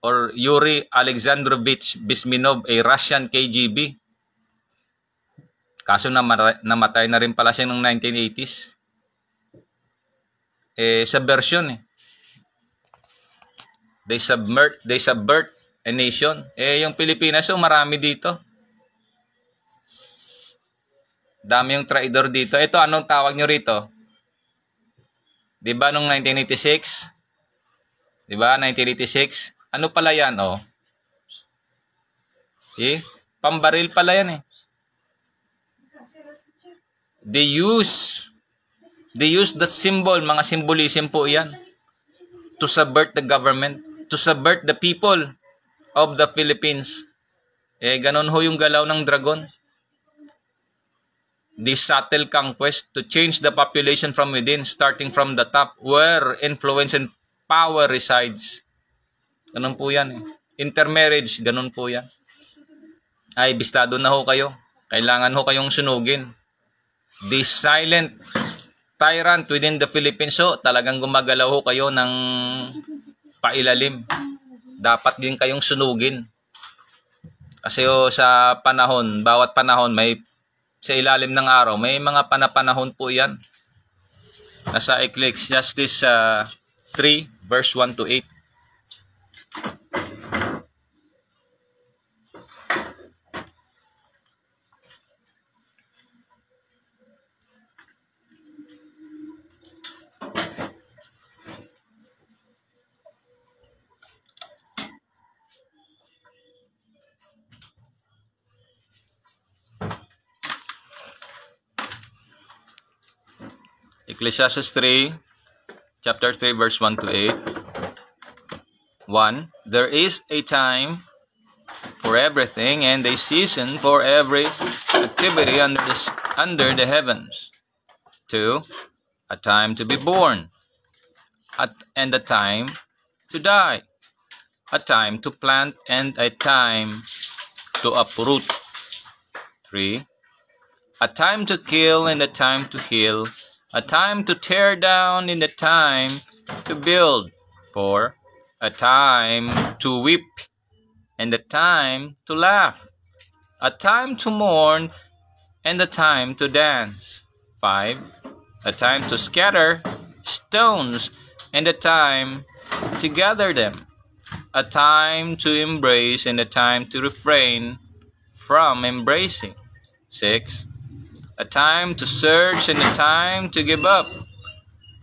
or Yuri Alexandrovich Bezmenov, a Russian KGB. Kaso namatay na rin pala siya noong 1980s. Subversion eh. They subvert a nation. Yung Pilipinas, marami dito. Dami yung traidor dito. Ito, anong tawag nyo rito? Diba nung 1986? Diba, 1986? Ano pala yan, oh? Pambaril pala yan, eh. They use that symbol, mga symbolism po yan, to subvert the government, to subvert the people of the Philippines. Ganon ho yung galaw ng dragon. This subtle conquest to change the population from within, starting from the top, where influence and power resides. Ganon po yan. Intermarriage, ganon po yan. Ay, bistado na ho kayo. Kailangan ho kayong sunugin. This silent tyrant within the Philippines, so talagang gumagalaw ho kayo ng pailalim. Dapat din kayong sunugin. Kasi sa panahon, bawat panahon, sa ilalim ng araw, may mga panahon po yan. Nasa Ecclesiastes 3, verse 1 to 8. Ecclesiastes 3, chapter 3, verse 1 to 8. 1. There is a time for everything and a season for every activity under the heavens. 2. A time to be born, and a time to die. A time to plant and a time to uproot. 3. A time to kill and a time to heal. A time to tear down and a time to build. 4. A time to weep and a time to laugh. A time to mourn and a time to dance. 5. A time to scatter stones and a time to gather them. A time to embrace and a time to refrain from embracing. 6. A time to search and a time to give up.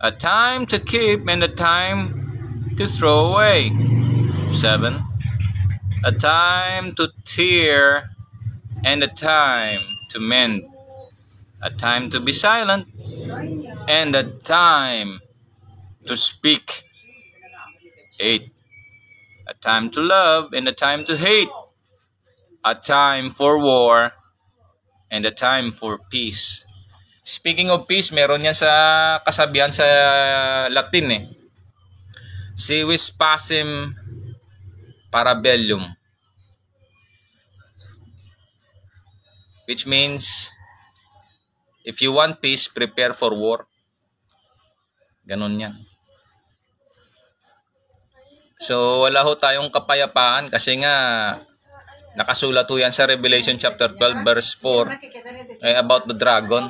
A time to keep and a time to throw away. 7. A time to tear and a time to mend. A time to be silent and a time to speak. 8. A time to love and a time to hate. A time for war and a time for peace. Speaking of peace, meron yan sa kasabihan sa Latin eh. Si vis pacem para bellum. Which means, if you want peace, prepare for war. Ganon yan. So, wala ho tayong kapayapaan kasi nga nakasulat ho yan sa Revelation chapter 12 verse 4 about the dragon.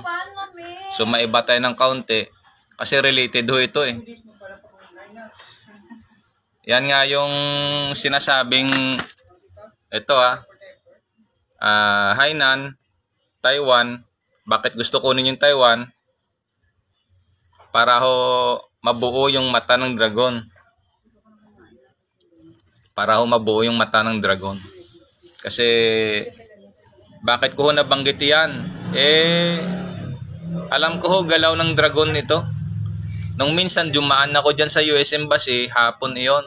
So maiba tayo ng kaunti kasi related ho ito eh. Yan nga yung sinasabing ito Hainan, Taiwan. Bakit gusto kunin yung Taiwan? Para ho mabuo yung mata ng dragon. Para ho mabuo yung mata ng dragon. Kasi bakit ko ho nabanggit yan? Alam ko ho galaw ng dragon ito. Nung minsan dumaan ako dyan sa US Embassy, hapon iyon.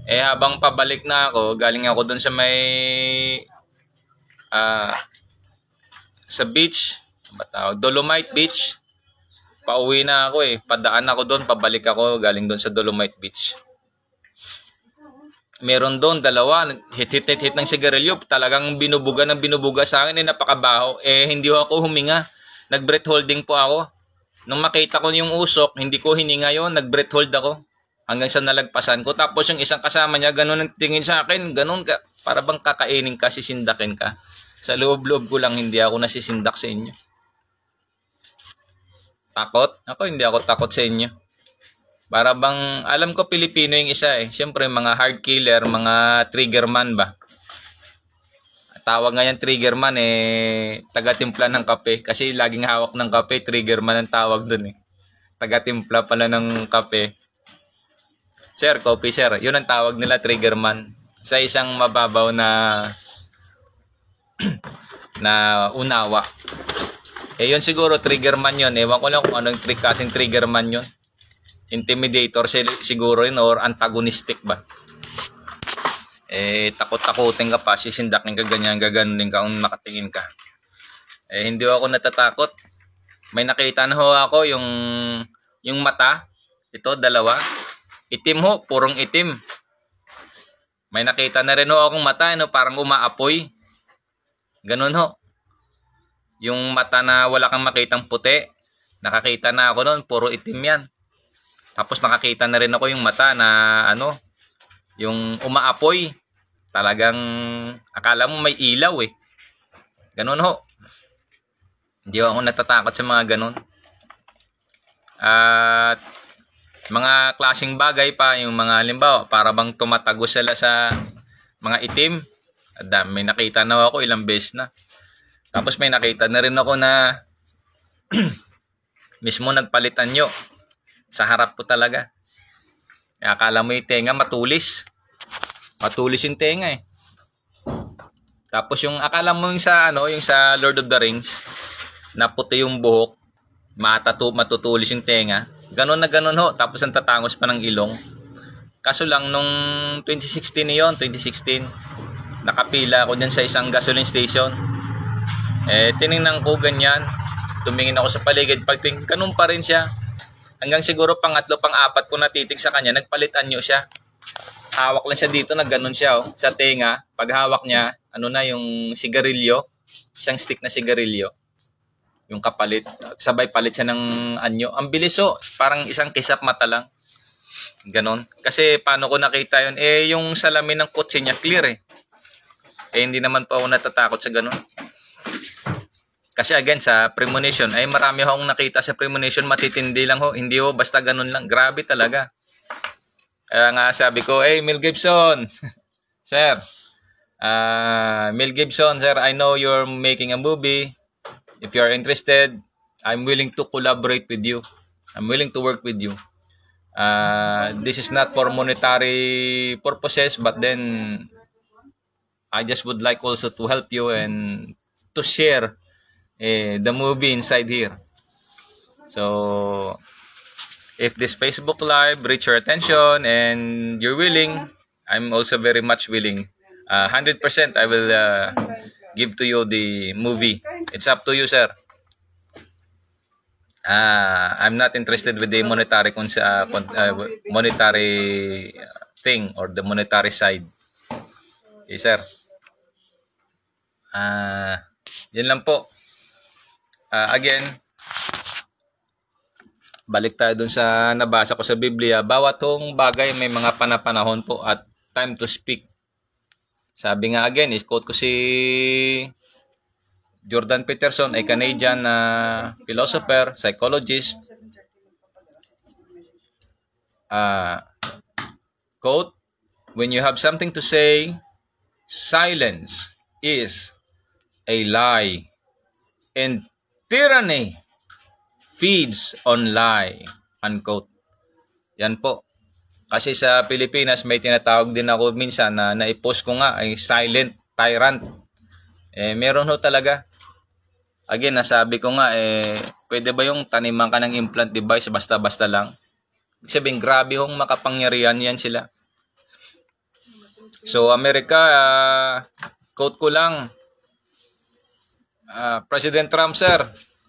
Habang pabalik na ako, galing ako dun sa may sa beach, Dolomite Beach. Pauwi na ako padaan ako doon, pabalik ako galing doon sa Dolomite Beach. Meron doon dalawa, hit ng sigarilyo, talagang binubuga sa akin, napakabaho. Hindi ako huminga, nag-breath holding po ako. Nung makita ko yung usok, hindi ko hininga yon, nag-breath hold ako hanggang sa nalagpasan ko. Tapos yung isang kasama niya, ganun ang tingin sa akin, ganun ka, para bang kakainin ka, sisindakin ka. Sa loob-loob ko lang, hindi ako nasisindak sa inyo. Takot? Ako, hindi ako takot sa inyo. Para bang, alam ko Pilipino yung isa Siyempre, mga hard killer, mga trigger man ba? Tawag nga yan trigger man taga-timpla ng kape. Kasi laging hawak ng kape, trigger man ang tawag dun Taga-timpla pala ng kape. Sir, coffee sir. Yun ang tawag nila, trigger man. Sa isang mababaw na unawa. Yun siguro, trigger man yun. Ewan ko lang kung anong kasing trigger man yun. Intimidator siguro yun or antagonistic ba? Takot-takutin ka pa, sisindakin ka ganyan, gaganunin ka kung nakatingin ka. Hindi ako natatakot. May nakita na ho ako yung mata. Ito, dalawa. Itim ho, purong itim. May nakita na rin ho akong mata, parang umaapoy. Ganun ho. Yung mata na wala kang makitang puti. Nakakita na ako noon, puro itim yan. Tapos nakakita na rin ako yung mata na yung umaapoy. Talagang akala mo may ilaw Ganun ho. Hindi ako natatakot sa mga ganun. At mga klaseng bagay pa, yung mga halimbawa, para bang tumatago sila sa mga itim. May nakita na ako ilang beses na. Tapos may nakita na rin ako na mismo nagpalitan nyo. Sa harap ko talaga. Akala mo yung tenga matulis. Matulis yung tenga Tapos yung akala mo yung sa Lord of the Rings, na puti yung buhok, matutulis yung tenga. Ganon na ganon ho. Tapos ang tatangos pa ng ilong. Kaso lang nung 2016 yon, 2016, nakapila ako dyan sa isang gasoline station. Tiningnan ko ganyan. Tumingin ako sa paligid. Pagtingin, ganun pa rin siya. Hanggang siguro pangatlo, pang-apat ko natitig sa kanya, nagpalitan nyo siya. Hawak lang siya dito, nagganon siya sa tenga. Pag hawak niya, yung sigarilyo, isang stick na sigarilyo, yung kapalit, sabay palit siya ng anyo. Ang bilis parang isang kisap mata lang. Ganon. Kasi paano ko nakita yun? Yung salamin ng kotse niya clear hindi naman po ako natatakot sa ganon. Kasi again, sa premonition, marami akong nakita sa premonition, matitindi lang hindi basta ganun lang. Grabe talaga. Kaya nga sabi ko, Mel Gibson, sir, Mel Gibson, sir, I know you're making a movie. If you're interested, I'm willing to collaborate with you. I'm willing to work with you. This is not for monetary purposes, but then I just would like also to help you and to share the movie inside here. So if this Facebook Live reach your attention and you're willing, I'm also very much willing. 100% I will give to you the movie. It's up to you, sir. I'm not interested with the monetary thing or the monetary side. Okay, sir. Yun lang po. Again, balik tayo dun sa nabasa ko sa Biblia. Bawat tong bagay may mga panapanahon po at time to speak. Sabi nga again, quote ko si Jordan Peterson, a Canadian philosopher, psychologist. Quote, when you have something to say, silence is a lie, and tyranny feeds on lie. Unquote. Yan po. Kasi sa Pilipinas may tinatawag din ako minsan na naipost ko nga ay silent tyrant. Meron ho talaga. Again, nasabi ko nga pwede ba yung taniman ka ng implant device basta-basta lang? Ibig sabihin, grabe hong makapangyarihan yan sila. So, Amerika, quote ko lang, President Trump, sir,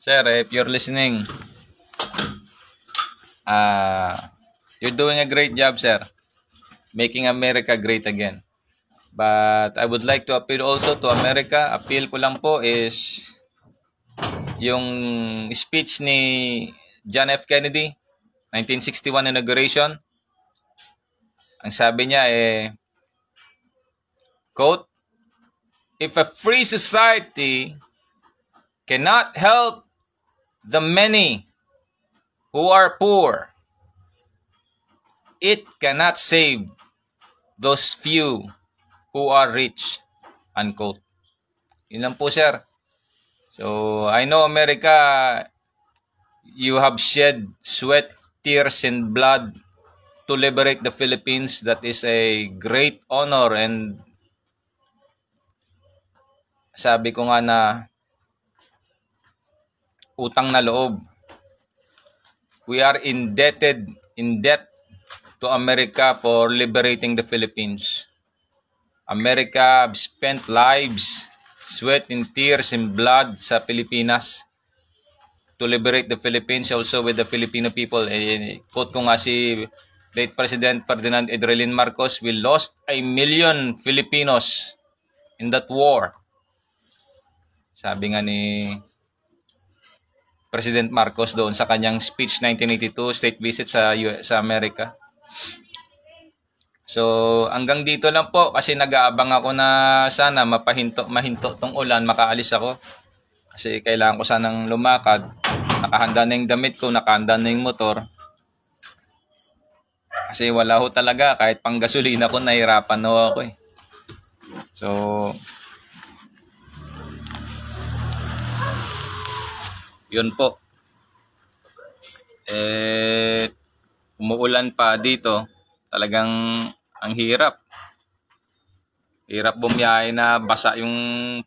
if you're listening, you're doing a great job, sir, making America great again. But I would like to appeal also to America. Appeal ko lang po is yung speech ni John F. Kennedy, 1961 inauguration. Ang sabi niya quote, if a free society cannot help the many who are poor, it cannot save those few who are rich. Unquote. Yun lang po, sir. So, I know America, you have shed sweat, tears, and blood to liberate the Philippines. That is a great honor, and sabi ko nga na utang na loob. We are in debt to America for liberating the Philippines. America have spent lives, sweat and tears and blood sa Pilipinas to liberate the Philippines, also with the Filipino people. Quote ko nga si late President Ferdinand Edrelin Marcos, we lost 1 million Filipinos in that war. Sabi nga ni President Marcos doon sa kanyang speech 1982 state visit sa Amerika. So, hanggang dito lang po kasi nag-aabang ako na sana mahinto tong ulan, makaalis ako. Kasi kailangan ko sanang lumakad. Nakahanda na yung damit ko, nakahanda na yung motor. Kasi wala ho talaga, kahit pang gasolina ko, nahirapan ho ako eh. So, yun po. Umuulan pa dito. Talagang ang hirap. Hirap bumiyahe na basa yung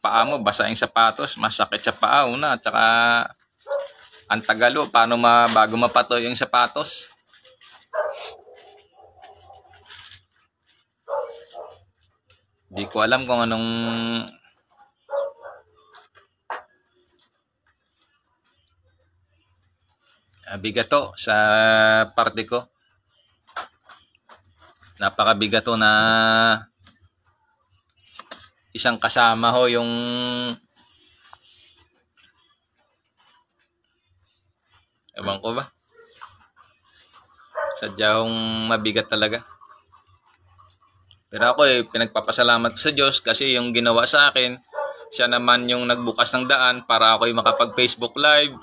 paa mo, basa yung sapatos, masakit sa paa una, at saka ang tagalo, paano bago mapatoy yung sapatos. Di ko alam kung anong bigato sa parte ko. Napakabigato na isang kasama ho yung ewan ko ba, sadyang mabigat talaga. Pero ako pinagpapasalamat ko sa Diyos kasi yung ginawa sa akin, siya naman yung nagbukas ng daan para ako makapag Facebook Live.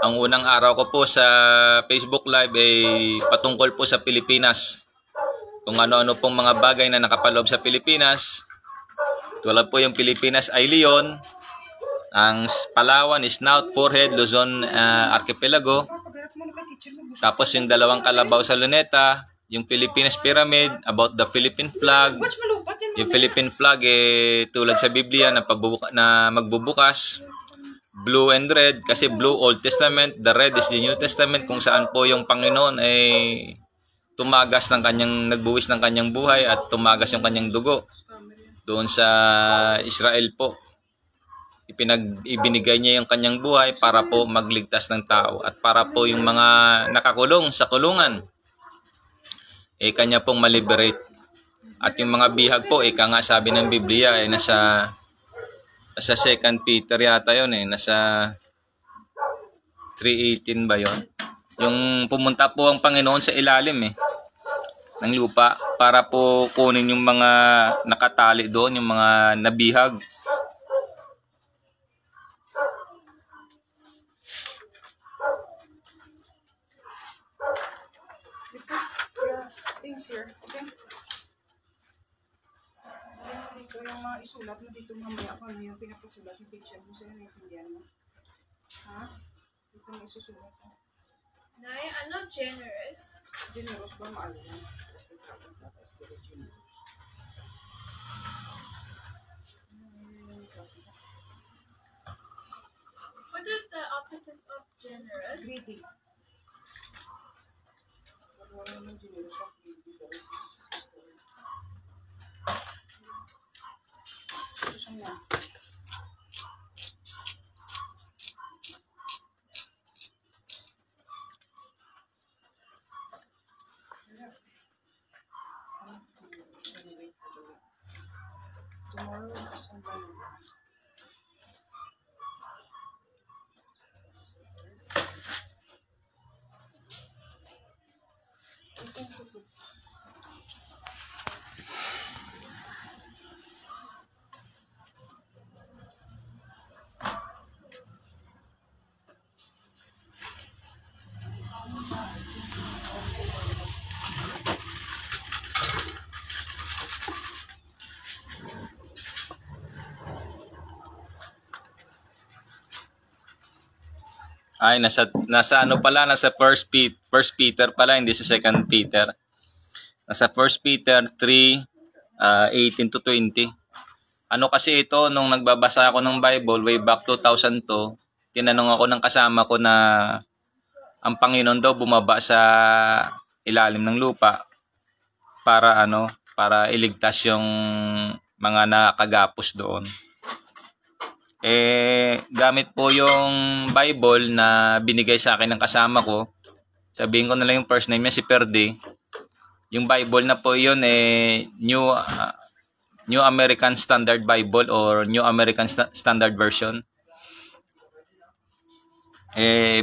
Ang unang araw ko po sa Facebook Live ay patungkol po sa Pilipinas. Kung ano-ano pong mga bagay na nakapaloob sa Pilipinas. Tulad po yung Pilipinas ay Leon, ang Palawan is Snout, Forehead, Luzon Archipelago. Tapos yung dalawang kalabaw sa Luneta, yung Philippines Pyramid, about the Philippine flag. Yung Philippine flag tulad sa Biblia na magbubukas. Blue and red, kasi blue Old Testament, the red is the New Testament, kung saan po yung Panginoon ay tumagas ng nagbuwis ng kanyang buhay at tumagas yung kanyang dugo doon sa Israel po. Ibinigay niya yung kanyang buhay para po magligtas ng tao at para po yung mga nakakulong sa kulungan kanya pong maliberate. At yung mga bihag po, nga sabi ng Biblia nasa 2 Peter yata yun nasa 3:18 ba yun? Yung pumunta po ang Panginoon sa ilalim ng lupa para po kunin yung mga nakatali doon, yung mga nabihag. here. Okay? Dito yung mga isulat mo dito mamaya kung ano yung pinapasulat ng teacher mo sa'yo, naiintindihan mo. Ha? Dito mo isusulat mo. Nay, ano generous? Generous ba maalo yan? What is the opposite of generous? Greedy. Wala naman generous ang greedy. Pero Susan na. Tomorrow is Sunday. Ay, nasa ano pala, nasa First Peter pala, hindi sa Second Peter. Nasa First Peter 3, 18 to 20. Ano kasi ito, nung nagbabasa ako ng Bible way back 2002, tinanong ako ng kasama ko na ang Panginoon daw bumaba sa ilalim ng lupa para iligtas yung mga nakagapos doon. Gamit po yung Bible na binigay sa akin ng kasama ko. Sabihin ko na lang yung first name niya, si Perdi. Yung Bible na po yun, New American Standard Bible or New American Standard Version.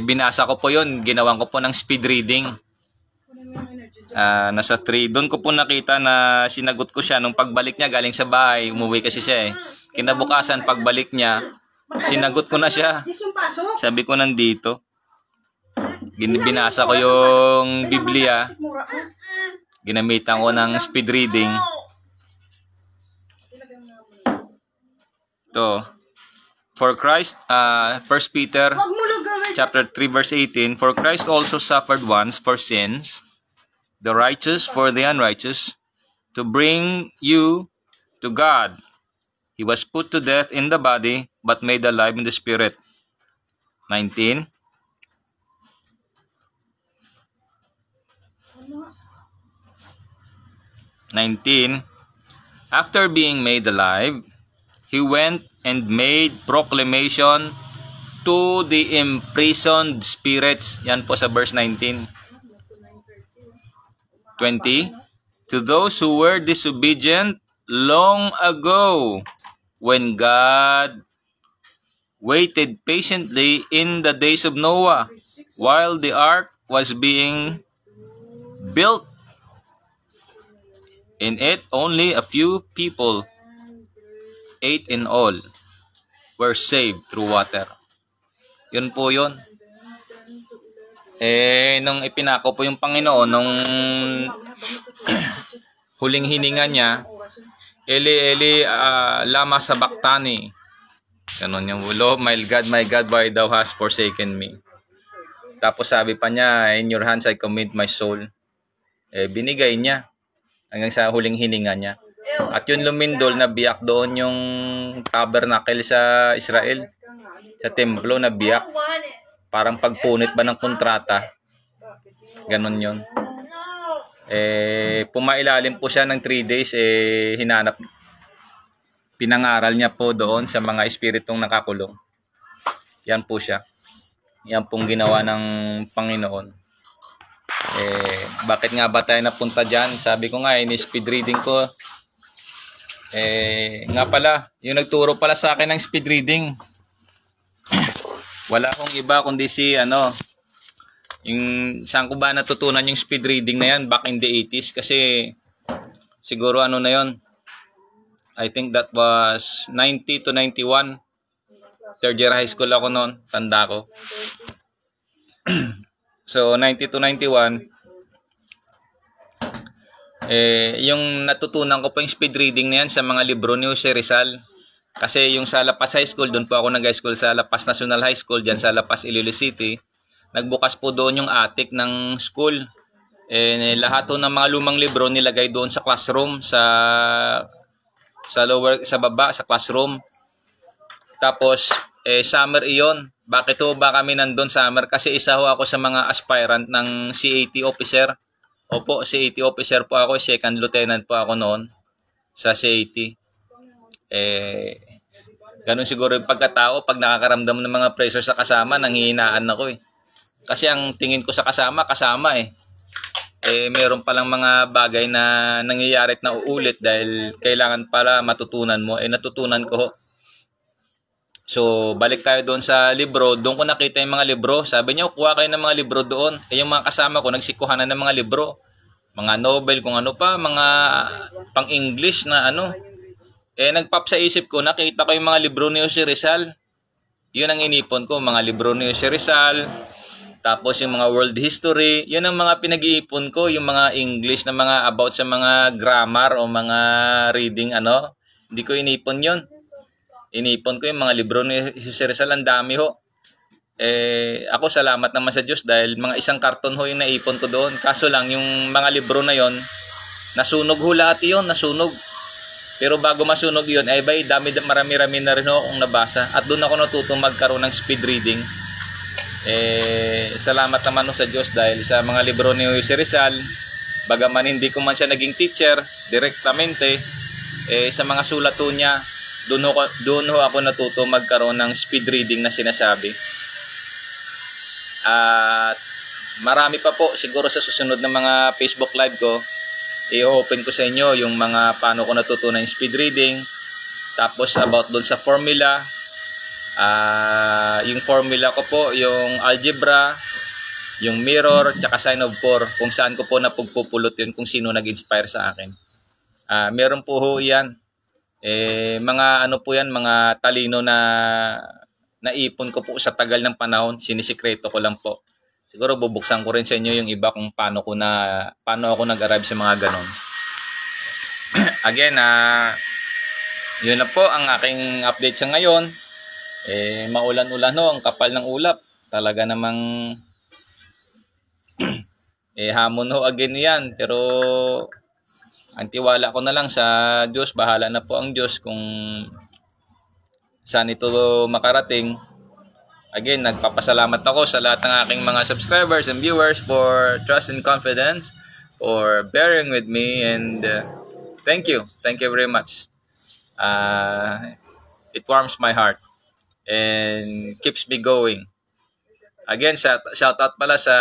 Binasa ko po yun, ginawan ko po ng speed reading. Nasa 3. Doon ko po nakita na sinagot ko siya nung pagbalik niya galing sa bahay. Umuwi kasi siya Kinabukasan pagbalik niya, sinagot ko na siya. Sabi ko nandito. Binasa ko yung Biblia. Ginamitan ko ng speed reading. To for Christ, 1 Peter chapter 3 verse 18, for Christ also suffered once for sins, the righteous for the unrighteous, to bring you to God. He was put to death in the body, but made alive in the spirit. 19. After being made alive, he went and made proclamation to the imprisoned spirits. Yan po sa verse 19. 20. To those who were disobedient long ago, when God waited patiently in the days of Noah, while the ark was being built. In it, only a few people, 8 in all, were saved through water. Yun po yun. Nung ipinako po yung Panginoon, nung huling hininga niya, Eli, lama sabaktani. Ganon yung Lord, my God, why thou hast forsaken me? Tapos sabi pa niya, in your hands I commit my soul. Binigay niya hanggang sa huling hininga niya. At yun lumindol, nabiyak doon yung tabernacle sa Israel. Sa templo, nabiyak. Parang pagpunit ba ng kontrata. Ganon yun. Pumailalim po siya ng 3 days, pinangaral niya po doon sa mga espiritong nakakulong. Yan po siya. Yan pong ginawa ng Panginoon. Bakit nga ba tayo napunta dyan? Sabi ko nga, speed reading ko. Nga pala, yung nagturo pala sa akin ng speed reading. Wala akong iba kundi yung saan ko ba natutunan yung speed reading na yan back in the 80s, kasi siguro na yon, I think that was 90 to 91. Third year high school ako noon, tanda ko. So 90 to 91, Yung natutunan ko po yung speed reading na yan sa mga libro ni Jose Rizal. Kasi yung sa La Paz High School, doon po ako nag-high school sa La Paz National High School, dyan sa La Paz, Iloilo City. Nagbukas po doon yung attic ng school. Lahat po ng mga lumang libro nilagay doon sa classroom, sa baba, sa classroom. Tapos, summer iyon. Bakit ho ba kami nandun summer? Kasi isa ho ako sa mga aspirant ng CAT officer. Opo, CAT officer po ako. Second lieutenant po ako noon sa CAT. Ganun siguro yung pagkatao pag nakakaramdam ng mga pressure sa kasama, nanghihinaan ako Kasi ang tingin ko sa kasama meron palang mga bagay na nangyayari at nauulit dahil kailangan pala matutunan mo. Natutunan ko ho. So, balik tayo doon sa libro. Doon ko nakita yung mga libro. Sabi niya, kuha kayo ng mga libro doon. Yung mga kasama ko, nagsikuhanan ng mga libro. Mga novel, kung ano pa, mga pang-English na ano. Nagpop sa isip ko, nakita ko yung mga libro ni Jose Rizal. Yun ang inipon ko, mga libro ni Jose Rizal. Tapos yung mga world history. Yun ang mga pinag-iipon ko, yung mga English na mga about sa mga grammar o mga reading, ano. Hindi ko inipon yun. Inipon ko yung mga libro ni Jose Rizal, ang dami ho. Ako salamat naman sa Diyos dahil mga isang karton ho yung naipon ko doon. Kaso lang yung mga libro na yon, nasunog ho lahat yun, nasunog. Pero bago masunog yun, marami-rami na rin ho akong nabasa. At doon ako natutong magkaroon ng speed reading. Salamat naman ho sa Diyos dahil sa mga libro ni Jose Rizal, bagaman hindi ko man siya naging teacher direktamente, sa mga sulat ho niya, doon ho ako natuto magkaroon ng speed reading na sinasabi. At marami pa po siguro sa susunod na mga Facebook live ko, i-open ko sa inyo yung mga paano ko natutunan yung speed reading. Tapos about doon sa formula, yung formula ko po, yung algebra, yung mirror, tsaka sign of 4, kung saan ko po napugpupulot yun, kung sino nag-inspire sa akin. Meron po ho yan. Mga ano po yan, mga talino na naipon ko po sa tagal ng panahon, sinisikreto ko lang po. Siguro bubuksan ko rin sa inyo yung iba kung paano ako nag-arrive sa mga ganon. Again, yun na po ang aking update sa ngayon. Maulan-ulan ho, ang kapal ng ulap. Talaga namang hamon ho again yan, pero ang tiwala ko na lang sa Diyos, bahala na po ang Diyos kung saan ito makarating. Again, nagpapasalamat ako sa lahat ng aking mga subscribers and viewers for trust and confidence, for bearing with me, and thank you very much. It warms my heart and keeps me going. Again, shout out pala sa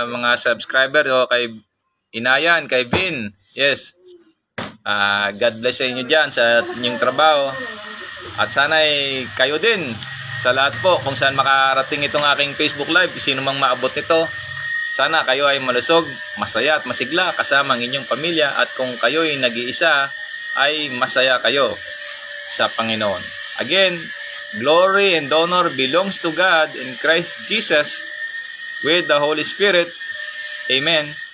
mga subscriber o kay Inayan, kay Vin. Yes. God bless sa inyo dyan sa inyong trabaho. At sana kayo din sa lahat po kung saan makarating itong aking Facebook live, sino mang maabot nito. Sana kayo ay malusog, masaya at masigla kasama ang inyong pamilya, at kung kayo ay nag-iisa ay masaya kayo sa Panginoon. Again, glory and honor belongs to God in Christ Jesus with the Holy Spirit. Amen.